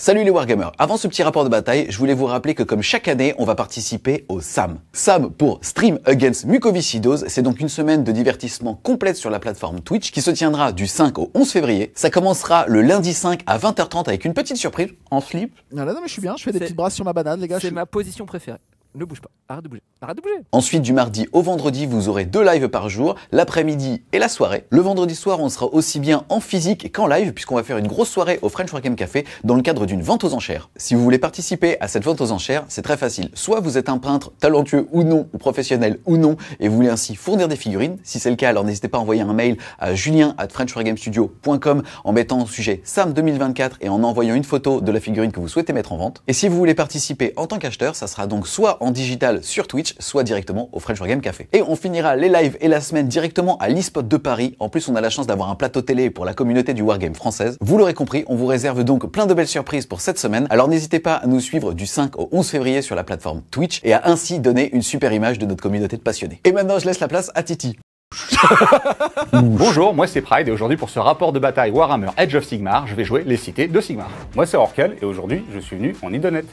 Salut les Wargamers, avant ce petit rapport de bataille, je voulais vous rappeler que comme chaque année, on va participer au SAM. SAM pour Stream Against Mucoviscidose, c'est donc une semaine de divertissement complète sur la plateforme Twitch qui se tiendra du 5 au 11 février. Ça commencera le lundi 5 à 20h30 avec une petite surprise en slip. Non, mais je suis bien, je fais des petites brasses sur ma banane, les gars. C'est ma position préférée. Ne bouge pas, arrête de bouger, arrête de bouger. Ensuite, du mardi au vendredi, vous aurez 2 lives par jour, l'après-midi et la soirée. Le vendredi soir, on sera aussi bien en physique qu'en live, puisqu'on va faire une grosse soirée au French Wargame Café dans le cadre d'une vente aux enchères. Si vous voulez participer à cette vente aux enchères, c'est très facile. Soit vous êtes un peintre talentueux ou non, ou professionnel ou non, et vous voulez ainsi fournir des figurines. Si c'est le cas, alors n'hésitez pas à envoyer un mail à julien@frenchwargamestudio.com en mettant au sujet SAM 2024 et en envoyant une photo de la figurine que vous souhaitez mettre en vente. Et si vous voulez participer en tant qu'acheteur, ça sera donc soit en digital sur Twitch, soit directement au French Wargame Café. Et on finira les lives et la semaine directement à l'eSpot de Paris. En plus, on a la chance d'avoir un plateau télé pour la communauté du Wargame française. Vous l'aurez compris, on vous réserve donc plein de belles surprises pour cette semaine. Alors n'hésitez pas à nous suivre du 5 au 11 février sur la plateforme Twitch et à ainsi donner une super image de notre communauté de passionnés. Et maintenant, je laisse la place à Titi. Bonjour, moi c'est Pride et aujourd'hui pour ce rapport de bataille Warhammer Age of Sigmar, je vais jouer les cités de Sigmar. Moi c'est Orkel et aujourd'hui je suis venu en Idonette.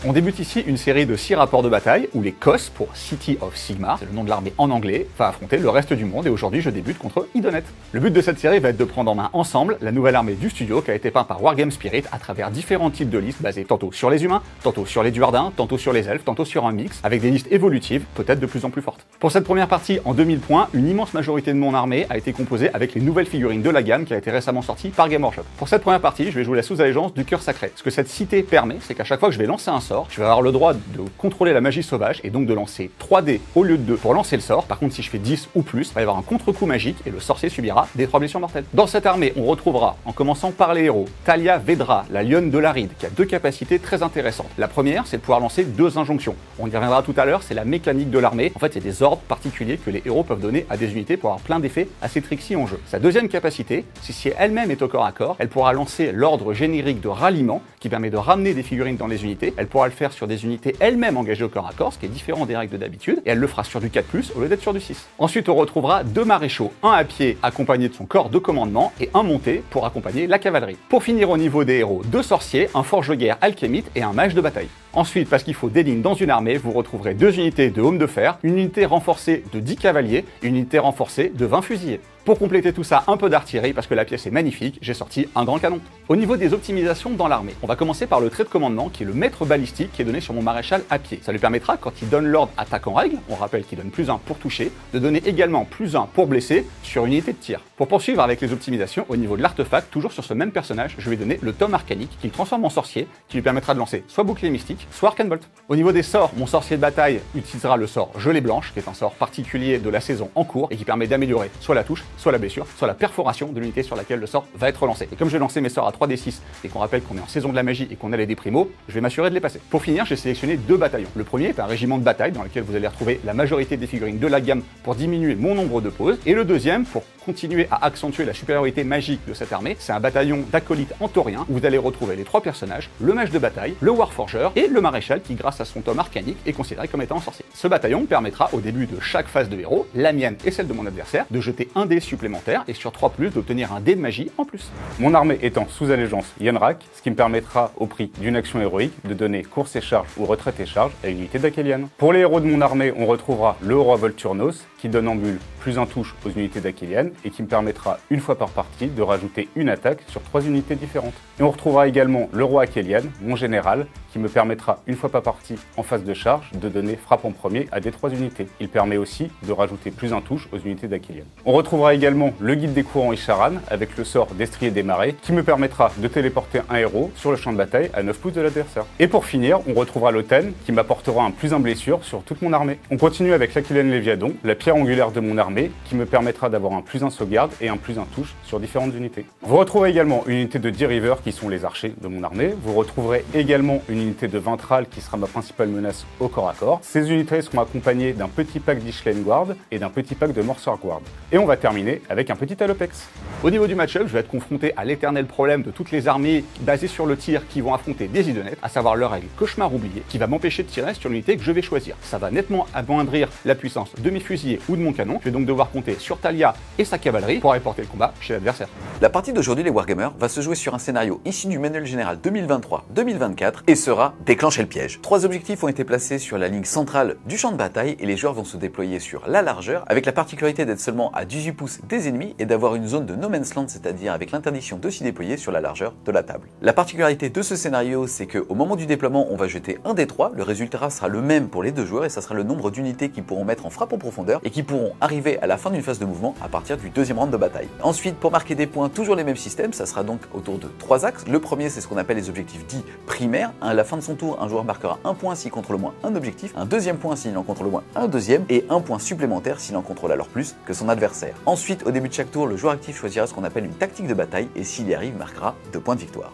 On débute ici une série de 6 rapports de bataille où les COS, pour City of Sigmar, c'est le nom de l'armée en anglais, va affronter le reste du monde et aujourd'hui je débute contre Idonette. Le but de cette série va être de prendre en main ensemble la nouvelle armée du studio qui a été peinte par Wargame Spirit à travers différents types de listes basées tantôt sur les humains, tantôt sur les duardins, tantôt sur les elfes, tantôt sur un mix, avec des listes évolutives, peut-être de plus en plus fortes. Pour cette première partie, en 2000 points, une immense majorité de mon armée a été composée avec les nouvelles figurines de la gamme qui a été récemment sortie par Game Workshop. Pour cette première partie, je vais jouer la sous-allégeance du cœur sacré. Ce que cette cité permet, c'est qu'à chaque fois que je vais lancer un sort, je vais avoir le droit de contrôler la magie sauvage et donc de lancer 3 dés au lieu de 2 pour lancer le sort. Par contre, si je fais 10 ou plus, il va y avoir un contre-coup magique et le sorcier subira des 3 blessures mortelles. Dans cette armée, on retrouvera, en commençant par les héros, Talia Vedra, la lionne de l'Aride, qui a 2 capacités très intéressantes. La première, c'est de pouvoir lancer 2 injonctions. On y reviendra tout à l'heure, c'est la mécanique de l'armée. En fait, il y a des ordres particuliers que les héros peuvent donner à des unités pour avoir plein d'effets assez tricksy en jeu. Sa deuxième capacité, c'est si elle-même est au corps à corps, elle pourra lancer l'ordre générique de ralliement qui permet de ramener des figurines dans les unités. Elle pourra le faire sur des unités elle-même engagées au corps à corps, ce qui est différent des règles d'habitude, et elle le fera sur du 4+, au lieu d'être sur du 6. Ensuite, on retrouvera 2 maréchaux, un à pied accompagné de son corps de commandement, et un monté pour accompagner la cavalerie. Pour finir au niveau des héros, 2 sorciers, un forge-guerre alchémite et un mage de bataille. Ensuite, parce qu'il faut des lignes dans une armée, vous retrouverez 2 unités de homme de fer, une unité renforcée de 10 cavaliers, une unité renforcée de 20 fusiliers. Pour compléter tout ça, un peu d'artillerie, parce que la pièce est magnifique, j'ai sorti un grand canon. Au niveau des optimisations dans l'armée, on va commencer par le trait de commandement, qui est le maître balistique, qui est donné sur mon maréchal à pied. Ça lui permettra, quand il donne l'ordre attaque en règle, on rappelle qu'il donne +1 pour toucher, de donner également +1 pour blesser sur une unité de tir. Pour poursuivre avec les optimisations, au niveau de l'artefact, toujours sur ce même personnage, je vais donner le tome arcanique, qui le transforme en sorcier, qui lui permettra de lancer soit bouclier mystique, soit arcane bolt. Au niveau des sorts, mon sorcier de bataille utilisera le sort gelée blanche, qui est un sort particulier de la saison en cours, et qui permet d'améliorer soit la touche, soit la blessure, soit la perforation de l'unité sur laquelle le sort va être lancé. Et comme je vais lancer mes sorts à 3d6 et qu'on rappelle qu'on est en saison de la magie et qu'on a les dés primo, je vais m'assurer de les passer. Pour finir, j'ai sélectionné 2 bataillons. Le premier est un régiment de bataille dans lequel vous allez retrouver la majorité des figurines de la gamme pour diminuer mon nombre de pauses. Et le deuxième, pour continuer à accentuer la supériorité magique de cette armée, c'est un bataillon d'acolytes antoriens où vous allez retrouver les 3 personnages, le mage de bataille, le warforger et le maréchal qui, grâce à son tome arcanique, est considéré comme étant un sorcier. Ce bataillon permettra au début de chaque phase de héros, la mienne et celle de mon adversaire, de jeter un dé supplémentaire et sur 3+, d'obtenir un dé de magie en plus. Mon armée étant sous allégeance Yanrak, ce qui me permettra, au prix d'une action héroïque, de donner course et charge ou retraite et charge à une unité d'Achelian. Pour les héros de mon armée, on retrouvera le roi Volturnos, qui donne en bulle +1 touche aux unités d'Achelian et qui me permettra, une fois par partie, de rajouter une attaque sur 3 unités différentes. Et on retrouvera également le roi Achelian, mon général, qui me permettra, une fois par partie, en phase de charge, de donner frappe en premier à des 3 unités. Il permet aussi de rajouter +1 touche aux unités d'Achelian. On retrouvera également le guide des courants Isharan, avec le sort d'Estrier des Marais, qui me permettra de téléporter un héros sur le champ de bataille à 9 pouces de l'adversaire. Et pour finir, on retrouvera l'Oten, qui m'apportera un +1 blessure sur toute mon armée. On continue avec l'Achelian Léviadon, la pierre angulaire de mon armée, qui me permettra d'avoir un +1 +1 sauvegarde et un +1 touche sur différentes unités. Vous retrouverez également une unité de 10 Reavers qui sont les archers de mon armée. Vous retrouverez également une unité de Ventral qui sera ma principale menace au corps à corps. Ces unités seront accompagnées d'un petit pack d'Ishlane Guard et d'un petit pack de Morcer Guard. Et on va terminer avec un petit Alopex. Au niveau du match-up, je vais être confronté à l'éternel problème de toutes les armées basées sur le tir qui vont affronter des idonettes, à savoir leur règle cauchemar oublié, qui va m'empêcher de tirer sur l'unité que je vais choisir. Ça va nettement amoindrir la puissance de mes fusiliers ou de mon canon. Je vais donc devoir compter sur Talia et sa cavalerie pour aller porter le combat chez l'adversaire. La partie d'aujourd'hui, les Wargamers, va se jouer sur un scénario issu du manuel général 2023-2024 et sera déclencher le piège. 3 objectifs ont été placés sur la ligne centrale du champ de bataille et les joueurs vont se déployer sur la largeur avec la particularité d'être seulement à 18 pouces des ennemis et d'avoir une zone de no man's land, c'est-à-dire avec l'interdiction de s'y déployer sur la largeur de la table. La particularité de ce scénario, c'est qu'au moment du déploiement, on va jeter un dé 3, le résultat sera le même pour les deux joueurs et ça sera le nombre d'unités qui pourront mettre en frappe en profondeur et qui pourront arriver à la fin d'une phase de mouvement à partir du deuxième round de bataille. Ensuite, pour marquer des points, toujours les mêmes systèmes, ça sera donc autour de 3 axes. Le premier, c'est ce qu'on appelle les objectifs dits primaires. À la fin de son tour, un joueur marquera un point s'il contrôle au moins un objectif, un deuxième point s'il en contrôle au moins un deuxième et un point supplémentaire s'il en contrôle alors plus que son adversaire. Ensuite, au début de chaque tour, le joueur actif choisira ce qu'on appelle une tactique de bataille et s'il y arrive, marquera 2 points de victoire.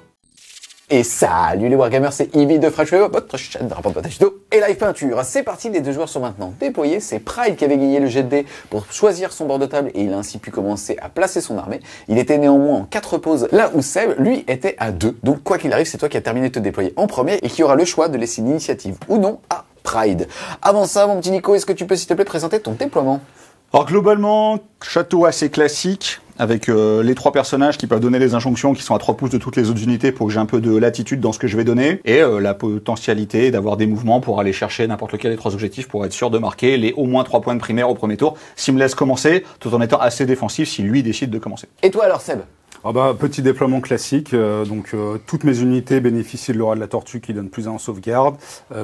Et salut les Wargamers, c'est Ivy de Freshway, votre chaîne de rapport de bataille judo et live peinture. C'est parti, les deux joueurs sont maintenant déployés. C'est Pride qui avait gagné le jet de dés pour choisir son bord de table et il a ainsi pu commencer à placer son armée. Il était néanmoins en 4 pauses, là où Seb, lui, était à 2. Donc quoi qu'il arrive, c'est toi qui as terminé de te déployer en premier et qui aura le choix de laisser l'initiative ou non à Pride. Avant ça, mon petit Nico, est-ce que tu peux s'il te plaît présenter ton déploiement? Alors globalement, château assez classique, avec les 3 personnages qui peuvent donner les injonctions qui sont à 3 pouces de toutes les autres unités pour que j'ai un peu de latitude dans ce que je vais donner, et la potentialité d'avoir des mouvements pour aller chercher n'importe lequel des 3 objectifs pour être sûr de marquer les au moins 3 points de primaire au premier tour, s'il me laisse commencer, tout en étant assez défensif si lui décide de commencer. Et toi alors Seb? Petit déploiement classique, toutes mes unités bénéficient de l'aura de la tortue qui donne +1 en sauvegarde.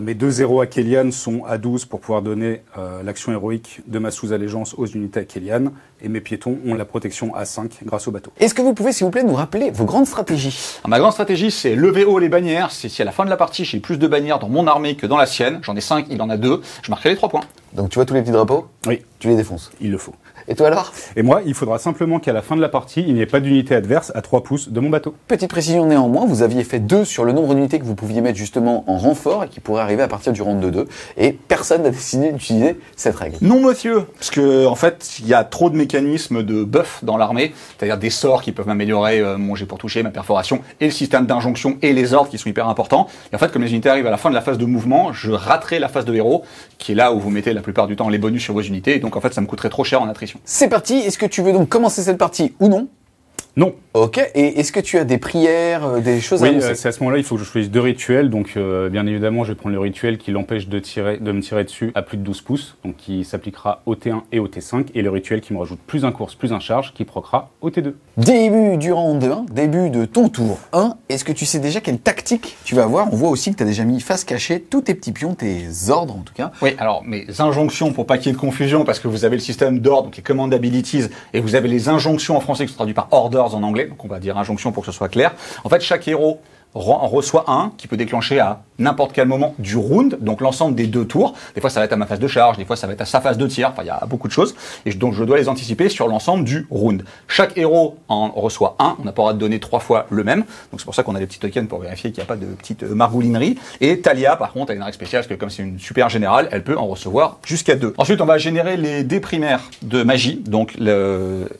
Mes 2 héros Akelian sont à 12 pour pouvoir donner l'action héroïque de ma sous-allégeance aux unités Akelian. Et mes piétons ont la protection à 5 grâce au bateau. Est-ce que vous pouvez s'il vous plaît nous rappeler vos grandes stratégies? Alors, ma grande stratégie, c'est lever haut les bannières. C'est si à la fin de la partie j'ai plus de bannières dans mon armée que dans la sienne, j'en ai 5, il en a 2, je marquerai les 3 points. Donc tu vois tous les petits drapeaux? Oui. Tu les défonces? Il le faut. Et toi alors? Et moi, il faudra simplement qu'à la fin de la partie, il n'y ait pas d'unité adverse à 3 pouces de mon bateau. Petite précision néanmoins, vous aviez fait 2 sur le nombre d'unités que vous pouviez mettre justement en renfort et qui pourraient arriver à partir du round de 2. Et personne n'a décidé d'utiliser cette règle. Non monsieur, parce que en fait, il y a trop de mécanismes de buff dans l'armée, c'est-à-dire des sorts qui peuvent m'améliorer mon jet pour toucher, ma perforation, et le système d'injonction et les ordres qui sont hyper importants. Et en fait, comme les unités arrivent à la fin de la phase de mouvement, je raterai la phase de héros, qui est là où vous mettez la plupart du temps les bonus sur vos unités, et donc en fait, ça me coûterait trop cher en attrition. C'est parti, est-ce que tu veux donc commencer cette partie ou non? Non. Ok, et est-ce que tu as des prières, des choses à Oui, annoncer? c'est à ce moment-là, il faut que je choisisse 2 rituels. Donc, bien évidemment, je vais prendre le rituel qui l'empêche de me tirer dessus à plus de 12 pouces, donc qui s'appliquera au T1 et au T5, et le rituel qui me rajoute plus un course, plus un charge, qui proccera au T2. Début du round 1, début de ton tour 1, est-ce que tu sais déjà quelle tactique tu vas avoir? On voit aussi que tu as déjà mis face cachée tous tes petits pions, tes ordres en tout cas. Oui, alors mes injonctions, pour pas qu'il y ait de confusion, parce que vous avez le système d'ordre, donc les command abilities, et vous avez les injonctions en français qui sont traduites par orders en anglais, donc on va dire injonction pour que ce soit clair. En fait, chaque héros en reçoit un qui peut déclencher à n'importe quel moment du round, donc l'ensemble des 2 tours. Des fois, ça va être à ma phase de charge, des fois, ça va être à sa phase de tir. Enfin, il y a beaucoup de choses. Et donc, je dois les anticiper sur l'ensemble du round. Chaque héros en reçoit un. On n'a pas le droit de donner 3 fois le même. Donc, c'est pour ça qu'on a des petits tokens pour vérifier qu'il n'y a pas de petite margoulinerie. Et Talia, par contre, a une règle spéciale parce que comme c'est une super générale, elle peut en recevoir jusqu'à 2. Ensuite, on va générer les dés primaires de magie. Donc,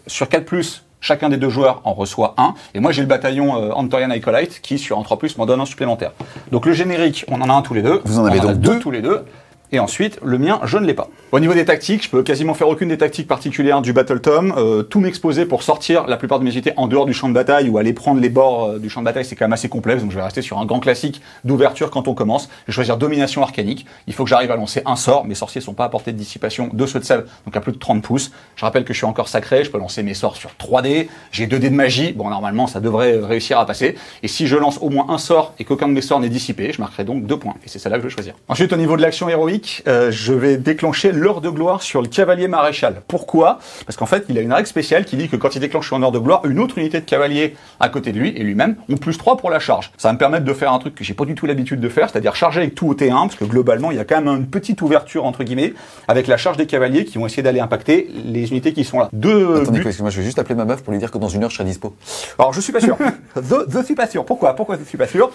sur 4+, chacun des 2 joueurs en reçoit un. Et moi, j'ai le bataillon Antorian Acolyte qui, sur un 3+, m'en donne un supplémentaire. Donc le générique, on en a un tous les 2. Vous en avez donc 2 tous les 2. Et ensuite, le mien, je ne l'ai pas. Au niveau des tactiques, je peux quasiment faire aucune des tactiques particulières du Battle Tom. Tout m'exposer pour sortir la plupart de mes unités en dehors du champ de bataille ou aller prendre les bords du champ de bataille, c'est quand même assez complexe. Donc je vais rester sur un grand classique d'ouverture quand on commence. Je vais choisir domination arcanique. Il faut que j'arrive à lancer un sort. Mes sorciers sont pas à portée de dissipation de ceux de Seb, donc à plus de 30 pouces. Je rappelle que je suis encore sacré. Je peux lancer mes sorts sur 3D. J'ai 2 dés de magie. Bon, normalement, ça devrait réussir à passer. Et si je lance au moins un sort et qu'aucun de mes sorts n'est dissipé, je marquerai donc 2 points. Et c'est celle-là que je vais choisir. Ensuite, au niveau de l'action héroïque, héroïque, je vais déclencher l'heure de gloire sur le cavalier maréchal. Pourquoi? Parce qu'en fait, il a une règle spéciale qui dit que quand il déclenche son heure de gloire, une autre unité de cavalier à côté de lui et lui-même ont +3 pour la charge. Ça va me permettre de faire un truc que j'ai pas du tout l'habitude de faire, c'est-à-dire charger avec tout au T1, parce que globalement, il y a quand même une petite ouverture, entre guillemets, avec la charge des cavaliers qui vont essayer d'aller impacter les unités qui sont là. Attendez, excuse-moi, je vais juste appeler ma meuf pour lui dire que dans 1 heure, je serai dispo. Alors, je suis pas sûr. Je suis pas sûr. Pourquoi je suis pas sûr?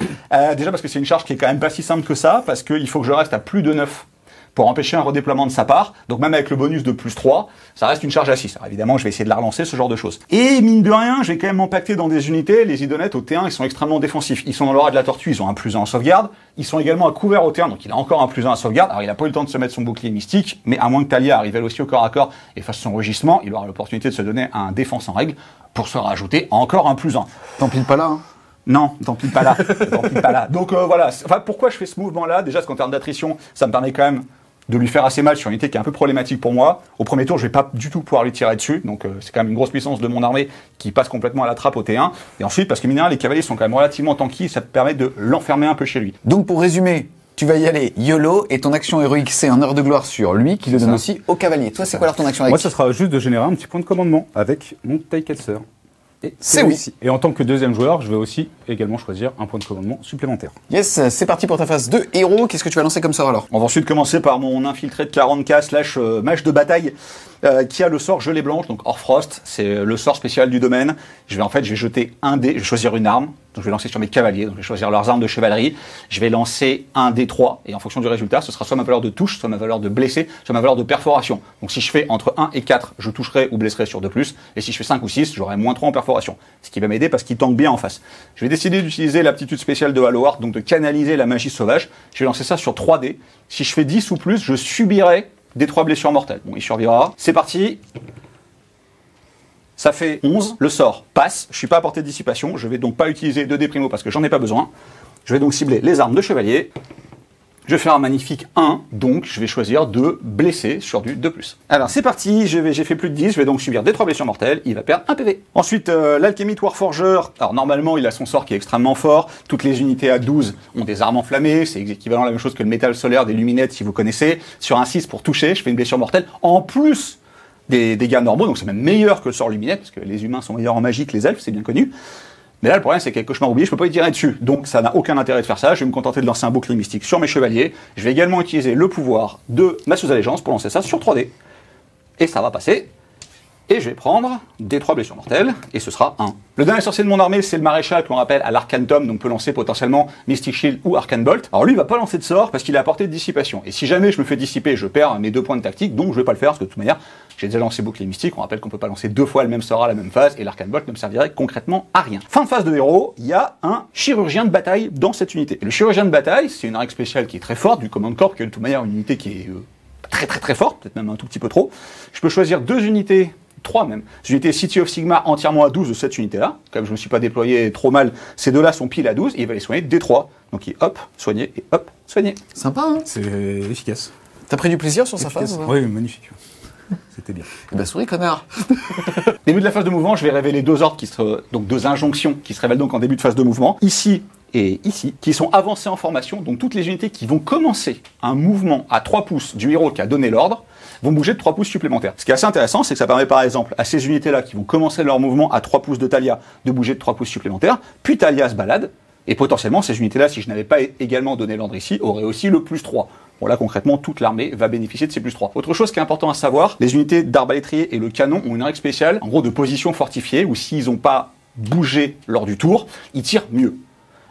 Déjà parce que c'est une charge qui est quand même pas si simple que ça, parce qu'il faut que je reste à plus de 9 pour empêcher un redéploiement de sa part. Donc même avec le bonus de +3, ça reste une charge à 6. Alors évidemment, je vais essayer de la relancer, ce genre de choses. Et mine de rien, je vais quand même impacter dans des unités. Les idonettes au T1, ils sont extrêmement défensifs. Ils sont dans l'aura de la tortue, ils ont un +1 en sauvegarde. Ils sont également à couvert au T1, donc il a encore un +1 à sauvegarde. Alors il a pas eu le temps de se mettre son bouclier mystique, mais à moins que Talia arrive elle aussi au corps à corps et fasse son rugissement, il aura l'opportunité de se donner un défense en règle pour se rajouter encore un +1. T'empiles pas là, hein. Non, tant pis pas là. Donc voilà. Enfin, pourquoi je fais ce mouvement-là? Déjà, parce qu'en termes d'attrition, ça me permet quand même de lui faire assez mal sur une unité qui est un peu problématique pour moi. Au premier tour, je vais pas du tout pouvoir lui tirer dessus. Donc c'est quand même une grosse puissance de mon armée qui passe complètement à la trappe au T1. Et ensuite, parce que mine de rien, les cavaliers sont quand même relativement tanky, ça te permet de l'enfermer un peu chez lui. Donc pour résumer, tu vas y aller YOLO et ton action héroïque c'est un heure de gloire sur lui qui le donne aussi au cavalier. Toi, c'est quoi alors ton action héroïque? Moi, ça sera juste de générer un petit point de commandement avec mon Taiketser. Et c'est oui. Et en tant que deuxième joueur, je vais aussi également choisir un point de commandement supplémentaire. Yes, c'est parti pour ta phase de héros. Qu'est-ce que tu vas lancer comme sort alors? On va ensuite commencer par mon infiltré de 40k / mage de bataille qui a le sort gelée blanche, donc Orfrost, c'est le sort spécial du domaine. Je vais jeter un dé, je vais choisir une arme, donc je vais lancer sur mes cavaliers, donc je vais choisir leurs armes de chevalerie. Je vais lancer un D3 et en fonction du résultat, ce sera soit ma valeur de touche, soit ma valeur de blessé, soit ma valeur de perforation. Donc si je fais entre 1 et 4, je toucherai ou blesserai sur 2+, et si je fais 5 ou 6, j'aurai -3 en perforation. Ce qui va m'aider parce qu'il tank bien en face. Je vais décider d'utiliser l'aptitude spéciale de Hallowheart, donc de canaliser la magie sauvage. Je vais lancer ça sur 3 dés. Si je fais 10 ou plus, je subirai des 3 blessures mortelles. Bon, il survivra. C'est parti. Ça fait 11. Le sort passe. Je suis pas à portée de dissipation. Je vais donc pas utiliser 2 dés primo parce que j'en ai pas besoin. Je vais donc cibler les armes de chevalier. Je vais faire un magnifique 1, donc je vais choisir de blesser sur du 2+. Alors c'est parti, j'ai fait plus de 10, je vais donc subir des 3 blessures mortelles, il va perdre 1 PV. Ensuite, l'alchimiste Warforger, alors normalement il a son sort qui est extrêmement fort, toutes les unités à 12 ont des armes enflammées, c'est équivalent à la même chose que le métal solaire des luminettes si vous connaissez. Sur un 6 pour toucher, je fais une blessure mortelle, en plus des dégâts normaux, donc c'est même meilleur que le sort luminette, parce que les humains sont meilleurs en magie que les elfes, c'est bien connu. Mais là, le problème, c'est qu'avec Cauchemar oublié, je peux pas y tirer dessus. Donc, ça n'a aucun intérêt de faire ça. Je vais me contenter de lancer un bouclier mystique sur mes chevaliers. Je vais également utiliser le pouvoir de ma sous-allégeance pour lancer ça sur 3D. Et ça va passer. Et je vais prendre des 3 blessures mortelles, et ce sera 1. Le dernier sorcier de mon armée, c'est le maréchal que l'on rappelle à l'Arcane Tome, donc peut lancer potentiellement Mystic Shield ou Arcane Bolt. Alors lui, il va pas lancer de sort parce qu'il est à portée de dissipation. Et si jamais je me fais dissiper, je perds mes 2 points de tactique, donc je vais pas le faire parce que de toute manière, j'ai déjà lancé bouclier mystique. On rappelle qu'on peut pas lancer 2 fois le même sort à la même phase, et l'Arcane Bolt ne me servirait concrètement à rien. Fin de phase de héros, il y a un chirurgien de bataille dans cette unité. Et le chirurgien de bataille, c'est une règle spéciale qui est très forte, du Command Corps, qui est de toute manière une unité qui est très forte, peut-être même un tout petit peu trop. Je peux choisir 2 unités, 3 même. Une unité City of Sigmar entièrement à 12 de cette unité-là. Comme je ne me suis pas déployé trop mal, ces deux-là sont pile à 12 et il va les soigner D3. Donc il hop, soigner et hop, soigner. Sympa, hein? C'est efficace. T'as pris du plaisir sur sa phase? Oui, magnifique. C'était bien. Eh ben souris, connard. Début de la phase de mouvement, je vais révéler 2 ordres donc 2 injonctions qui se révèlent donc en début de phase de mouvement. Ici et ici, qui sont avancées en formation. Donc toutes les unités qui vont commencer un mouvement à 3 pouces du héros qui a donné l'ordre vont bouger de 3 pouces supplémentaires. Ce qui est assez intéressant, c'est que ça permet par exemple à ces unités-là qui vont commencer leur mouvement à 3 pouces de Talia de bouger de 3 pouces supplémentaires, puis Talia se balade, et potentiellement ces unités-là, si je n'avais pas également donné l'ordre ici, auraient aussi le +3. Bon là concrètement, toute l'armée va bénéficier de ces +3. Autre chose qui est important à savoir, les unités d'arbalétrier et le canon ont une règle spéciale, en gros de position fortifiée, où s'ils n'ont pas bougé lors du tour, ils tirent mieux.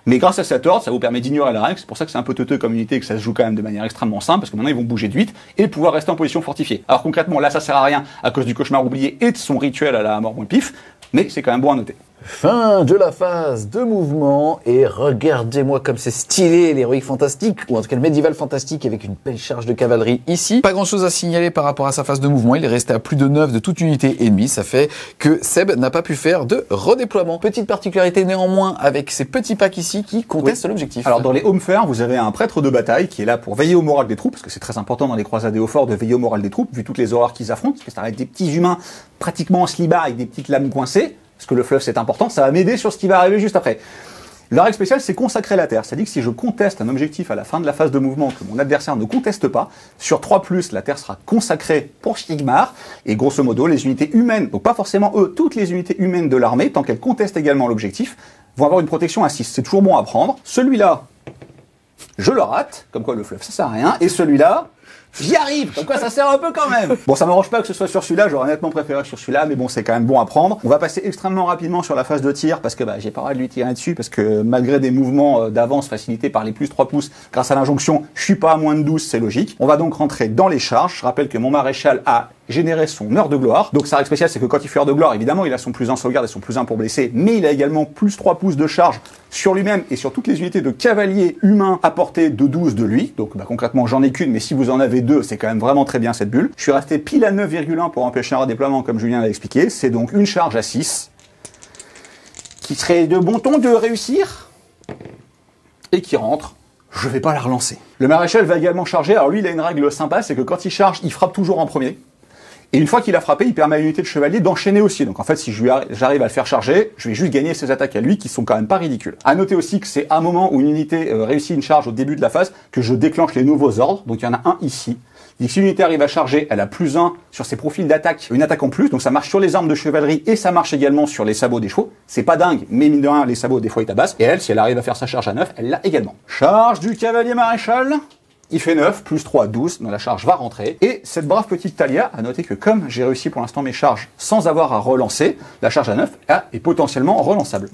Mais grâce à cet ordre, ça vous permet d'ignorer la règle, c'est pour ça que c'est un peu teuteux comme unité et que ça se joue quand même de manière extrêmement simple, parce que maintenant ils vont bouger de 8 et pouvoir rester en position fortifiée. Alors concrètement, là ça sert à rien à cause du cauchemar oublié et de son rituel à la mort ou le pif, mais c'est quand même bon à noter. Fin de la phase de mouvement, et regardez-moi comme c'est stylé l'héroïque fantastique, ou en tout cas le médiéval fantastique avec une belle charge de cavalerie ici. Pas grand chose à signaler par rapport à sa phase de mouvement, il est resté à plus de 9 de toute unité ennemie, ça fait que Seb n'a pas pu faire de redéploiement. Petite particularité néanmoins avec ces petits packs ici qui contestent l'objectif. Alors dans les home fairs, vous avez un prêtre de bataille qui est là pour veiller au moral des troupes, parce que c'est très important dans les croisades et au fort de veiller au moral des troupes, vu toutes les horreurs qu'ils affrontent, parce que ça reste des petits humains pratiquement en slibard avec des petites lames coincées, parce que le fluff c'est important, ça va m'aider sur ce qui va arriver juste après. La règle spéciale, c'est consacrer la terre. C'est-à-dire que si je conteste un objectif à la fin de la phase de mouvement que mon adversaire ne conteste pas, sur 3+, la terre sera consacrée pour Sigmar. Et grosso modo, les unités humaines, donc pas forcément eux, toutes les unités humaines de l'armée, tant qu'elles contestent également l'objectif, vont avoir une protection à 6. C'est toujours bon à prendre. Celui-là, je le rate, comme quoi le fluff ça sert à rien. Et celui-là, j'y arrive, comme quoi ça sert un peu quand même. Bon, ça m'arrange pas que ce soit sur celui-là, j'aurais nettement préféré sur celui-là, mais bon, c'est quand même bon à prendre. On va passer extrêmement rapidement sur la phase de tir, parce que j'ai pas le droit de lui tirer dessus, parce que malgré des mouvements d'avance facilités par les plus 3 pouces, grâce à l'injonction, je suis pas à moins de 12, c'est logique. On va donc rentrer dans les charges. Je rappelle que mon maréchal a généré son heure de gloire. Donc sa règle spéciale, c'est que quand il fait heure de gloire, évidemment, il a son plus 1 sauvegarde et son plus 1 pour blesser, mais il a également plus 3 pouces de charge sur lui-même et sur toutes les unités de cavaliers humains à portée de 12 de lui. Donc concrètement, j'en ai qu'une, mais si vous en avez deux, c'est quand même vraiment très bien cette bulle. Je suis resté pile à 9,1 pour empêcher un redéploiement, comme Julien l'a expliqué. C'est donc une charge à 6, qui serait de bon ton de réussir, et qui rentre. Je vais pas la relancer. Le maréchal va également charger. Alors lui, il a une règle sympa, c'est que quand il charge, il frappe toujours en premier. Et une fois qu'il a frappé, il permet à l'unité de chevalier d'enchaîner aussi. Donc en fait, si j'arrive à le faire charger, je vais juste gagner ses attaques à lui, qui sont quand même pas ridicules. À noter aussi que c'est un moment où une unité réussit une charge au début de la phase, que je déclenche les nouveaux ordres. Donc il y en a un ici. Donc si l'unité arrive à charger, elle a plus 1 sur ses profils d'attaque, une attaque en plus, donc ça marche sur les armes de chevalerie et ça marche également sur les sabots des chevaux. C'est pas dingue, mais mine de rien, les sabots des fois ils tabassent. Et elle, si elle arrive à faire sa charge à 9, elle l'a également. Charge du cavalier maréchal. Il fait 9, plus 3, 12, donc la charge va rentrer. Et cette brave petite Talia, à noter que comme j'ai réussi pour l'instant mes charges sans avoir à relancer, la charge à 9 est potentiellement relançable.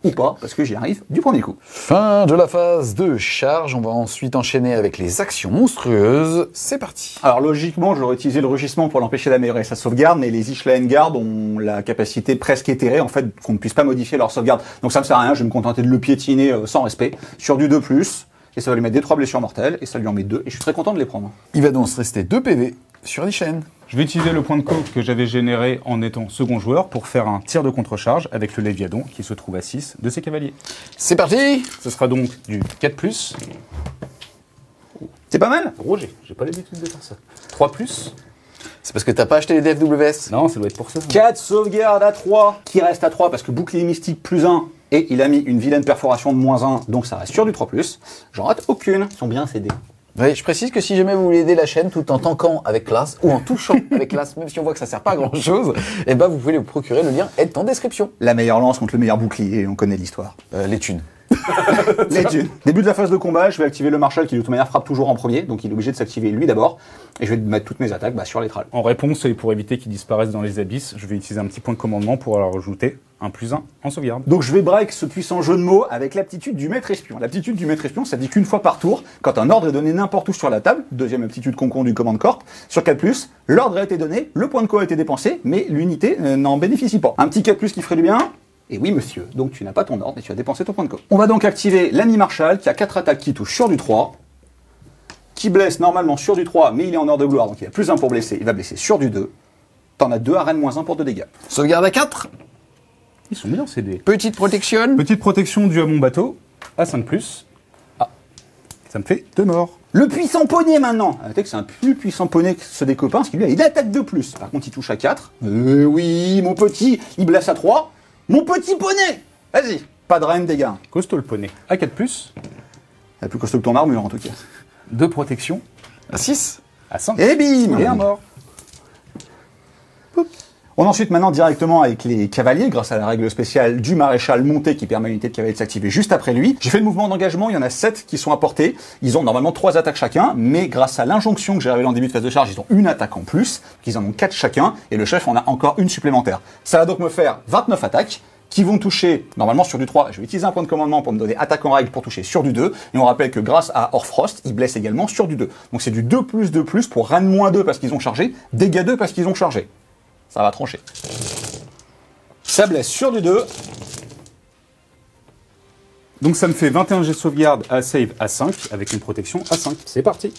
Ou pas, parce que j'y arrive du premier coup. Fin de la phase de charge, on va ensuite enchaîner avec les actions monstrueuses. C'est parti. Alors logiquement, j'aurais utilisé le rugissement pour l'empêcher d'améliorer sa sauvegarde, mais les Ishlaen Guard ont la capacité presque éthérée, en fait, qu'on ne puisse pas modifier leur sauvegarde. Donc ça me sert à rien, je vais me contenter de le piétiner sans respect, sur du 2+, et ça va lui mettre des 3 blessures mortelles, et ça lui en met 2, et je suis très content de les prendre. Il va donc se rester 2 PV sur l'Ishlaen. Je vais utiliser le point de coke que j'avais généré en étant second joueur pour faire un tir de contre-charge avec le Léviadon qui se trouve à 6 de ses cavaliers. C'est parti. Ce sera donc du 4+. C'est pas mal. Roger, j'ai pas l'habitude de faire ça. 3+. C'est parce que t'as pas acheté les DFWS. Non, ça doit être pour ça. 4 sauvegardes à 3, qui reste à 3 parce que bouclier mystique plus 1, et il a mis une vilaine perforation de -1, donc ça reste sur du 3+. J'en rate aucune. Ils sont bien ces dés. Oui, je précise que si jamais vous voulez aider la chaîne tout en tankant avec classe ou en touchant avec classe, même si on voit que ça sert pas à grand chose, eh ben vous pouvez vous procurer, le lien est en description. La meilleure lance contre le meilleur bouclier, on connaît l'histoire. Les thunes. Les thunes. Début de la phase de combat, je vais activer le Marshal qui de toute manière frappe toujours en premier, donc il est obligé de s'activer lui d'abord, et je vais mettre toutes mes attaques sur les tralles. En réponse, et pour éviter qu'ils disparaissent dans les abysses, je vais utiliser un petit point de commandement pour leur rajouter un +1 en sauvegarde. Donc je vais break ce puissant jeu de mots avec l'aptitude du maître espion. L'aptitude du maître espion, ça dit qu'une fois par tour, quand un ordre est donné n'importe où sur la table, deuxième aptitude concon du command corp, sur 4+, l'ordre a été donné, le point de co a été dépensé, mais l'unité n'en bénéficie pas. Un petit 4+ qui ferait du bien. Et oui monsieur, donc tu n'as pas ton ordre et tu as dépensé ton point de co. On va donc activer l'ami Marshal qui a 4 attaques qui touchent sur du 3, qui blesse normalement sur du 3, mais il est en heure de gloire, donc il a plus 1 pour blesser, il va blesser sur du 2. T'en as 2 arènes -1 pour 2 dégâts. Sauvegarde à 4. Ils sont bien ces dés. Petite protection. Petite protection due à mon bateau, à 5+. Ah, ça me fait 2 morts. Le puissant poney maintenant. Notez que c'est un plus puissant poney que ceux des copains, parce qu'il lui a une attaque de plus. Par contre il touche à 4. Oui, mon petit, il blesse à 3. Mon petit poney. Vas-y, pas de reine dégâts. Costaud le poney, à 4+. Elle est plus costaud que ton armure en tout cas. 2 protections, À 6. à 5. Et bim. Et un mort. On ensuite maintenant directement avec les cavaliers, grâce à la règle spéciale du maréchal monté qui permet à l'unité de cavalier de s'activer juste après lui. J'ai fait le mouvement d'engagement, il y en a 7 qui sont apportés. Ils ont normalement 3 attaques chacun, mais grâce à l'injonction que j'ai révélée en début de phase de charge, ils ont une attaque en plus, ils en ont 4 chacun, et le chef en a encore une supplémentaire. Ça va donc me faire 29 attaques, qui vont toucher, normalement sur du 3, je vais utiliser un point de commandement pour me donner attaque en règle pour toucher sur du 2, et on rappelle que grâce à Orfrost, il blesse également sur du 2. Donc c'est du 2+2+, pour Rennes -2 parce qu'ils ont chargé, dégâts 2 parce qu'ils ont chargé. Ça va trancher. Ça blesse sur du 2. Donc ça me fait 21 G de sauvegarde à save à 5, avec une protection à 5. C'est parti.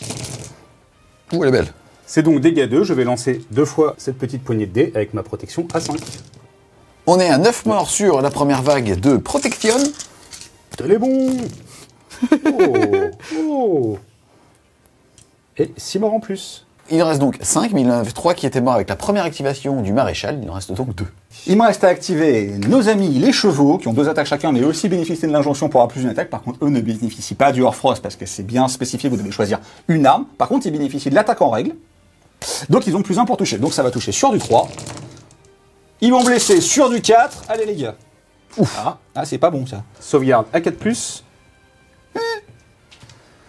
Ouh, elle est belle. C'est donc dégâts 2, je vais lancer 2 fois cette petite poignée de dés avec ma protection à 5. On est à 9 morts sur la première vague de protection. Elle est bon. Oh. Et 6 morts en plus. Il en reste donc 5, mais il y en avait 3 qui étaient morts avec la première activation du maréchal. Il en reste donc 2. Il me reste à activer nos amis les chevaux, qui ont 2 attaques chacun, mais aussi bénéficient de l'injonction pour avoir plus d'une attaque. Par contre, eux ne bénéficient pas du Hoarfrost, parce que c'est bien spécifié, vous devez choisir une arme. Par contre, ils bénéficient de l'attaque en règle. Donc ils ont plus 1 pour toucher. Donc ça va toucher sur du 3. Ils vont blesser sur du 4. Allez les gars. Ouf. Ah c'est pas bon ça. Sauvegarde à 4+.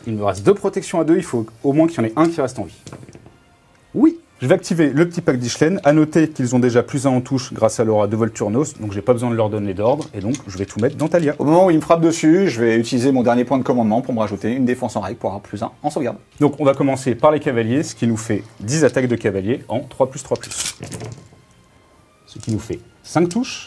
Il me reste 2 protections à 2, il faut au moins qu'il y en ait un qui reste en vie. Oui. Je vais activer le petit pack d'Ishlen. À noter qu'ils ont déjà plus 1 en touche grâce à l'aura de Volturnos, donc j'ai pas besoin de leur donner d'ordre, et donc je vais tout mettre dans Talia. Au moment où il me frappe dessus, je vais utiliser mon dernier point de commandement pour me rajouter une défense en règle pour avoir plus 1 en sauvegarde. Donc on va commencer par les cavaliers, ce qui nous fait 10 attaques de cavaliers en 3+3+. Ce qui nous fait 5 touches.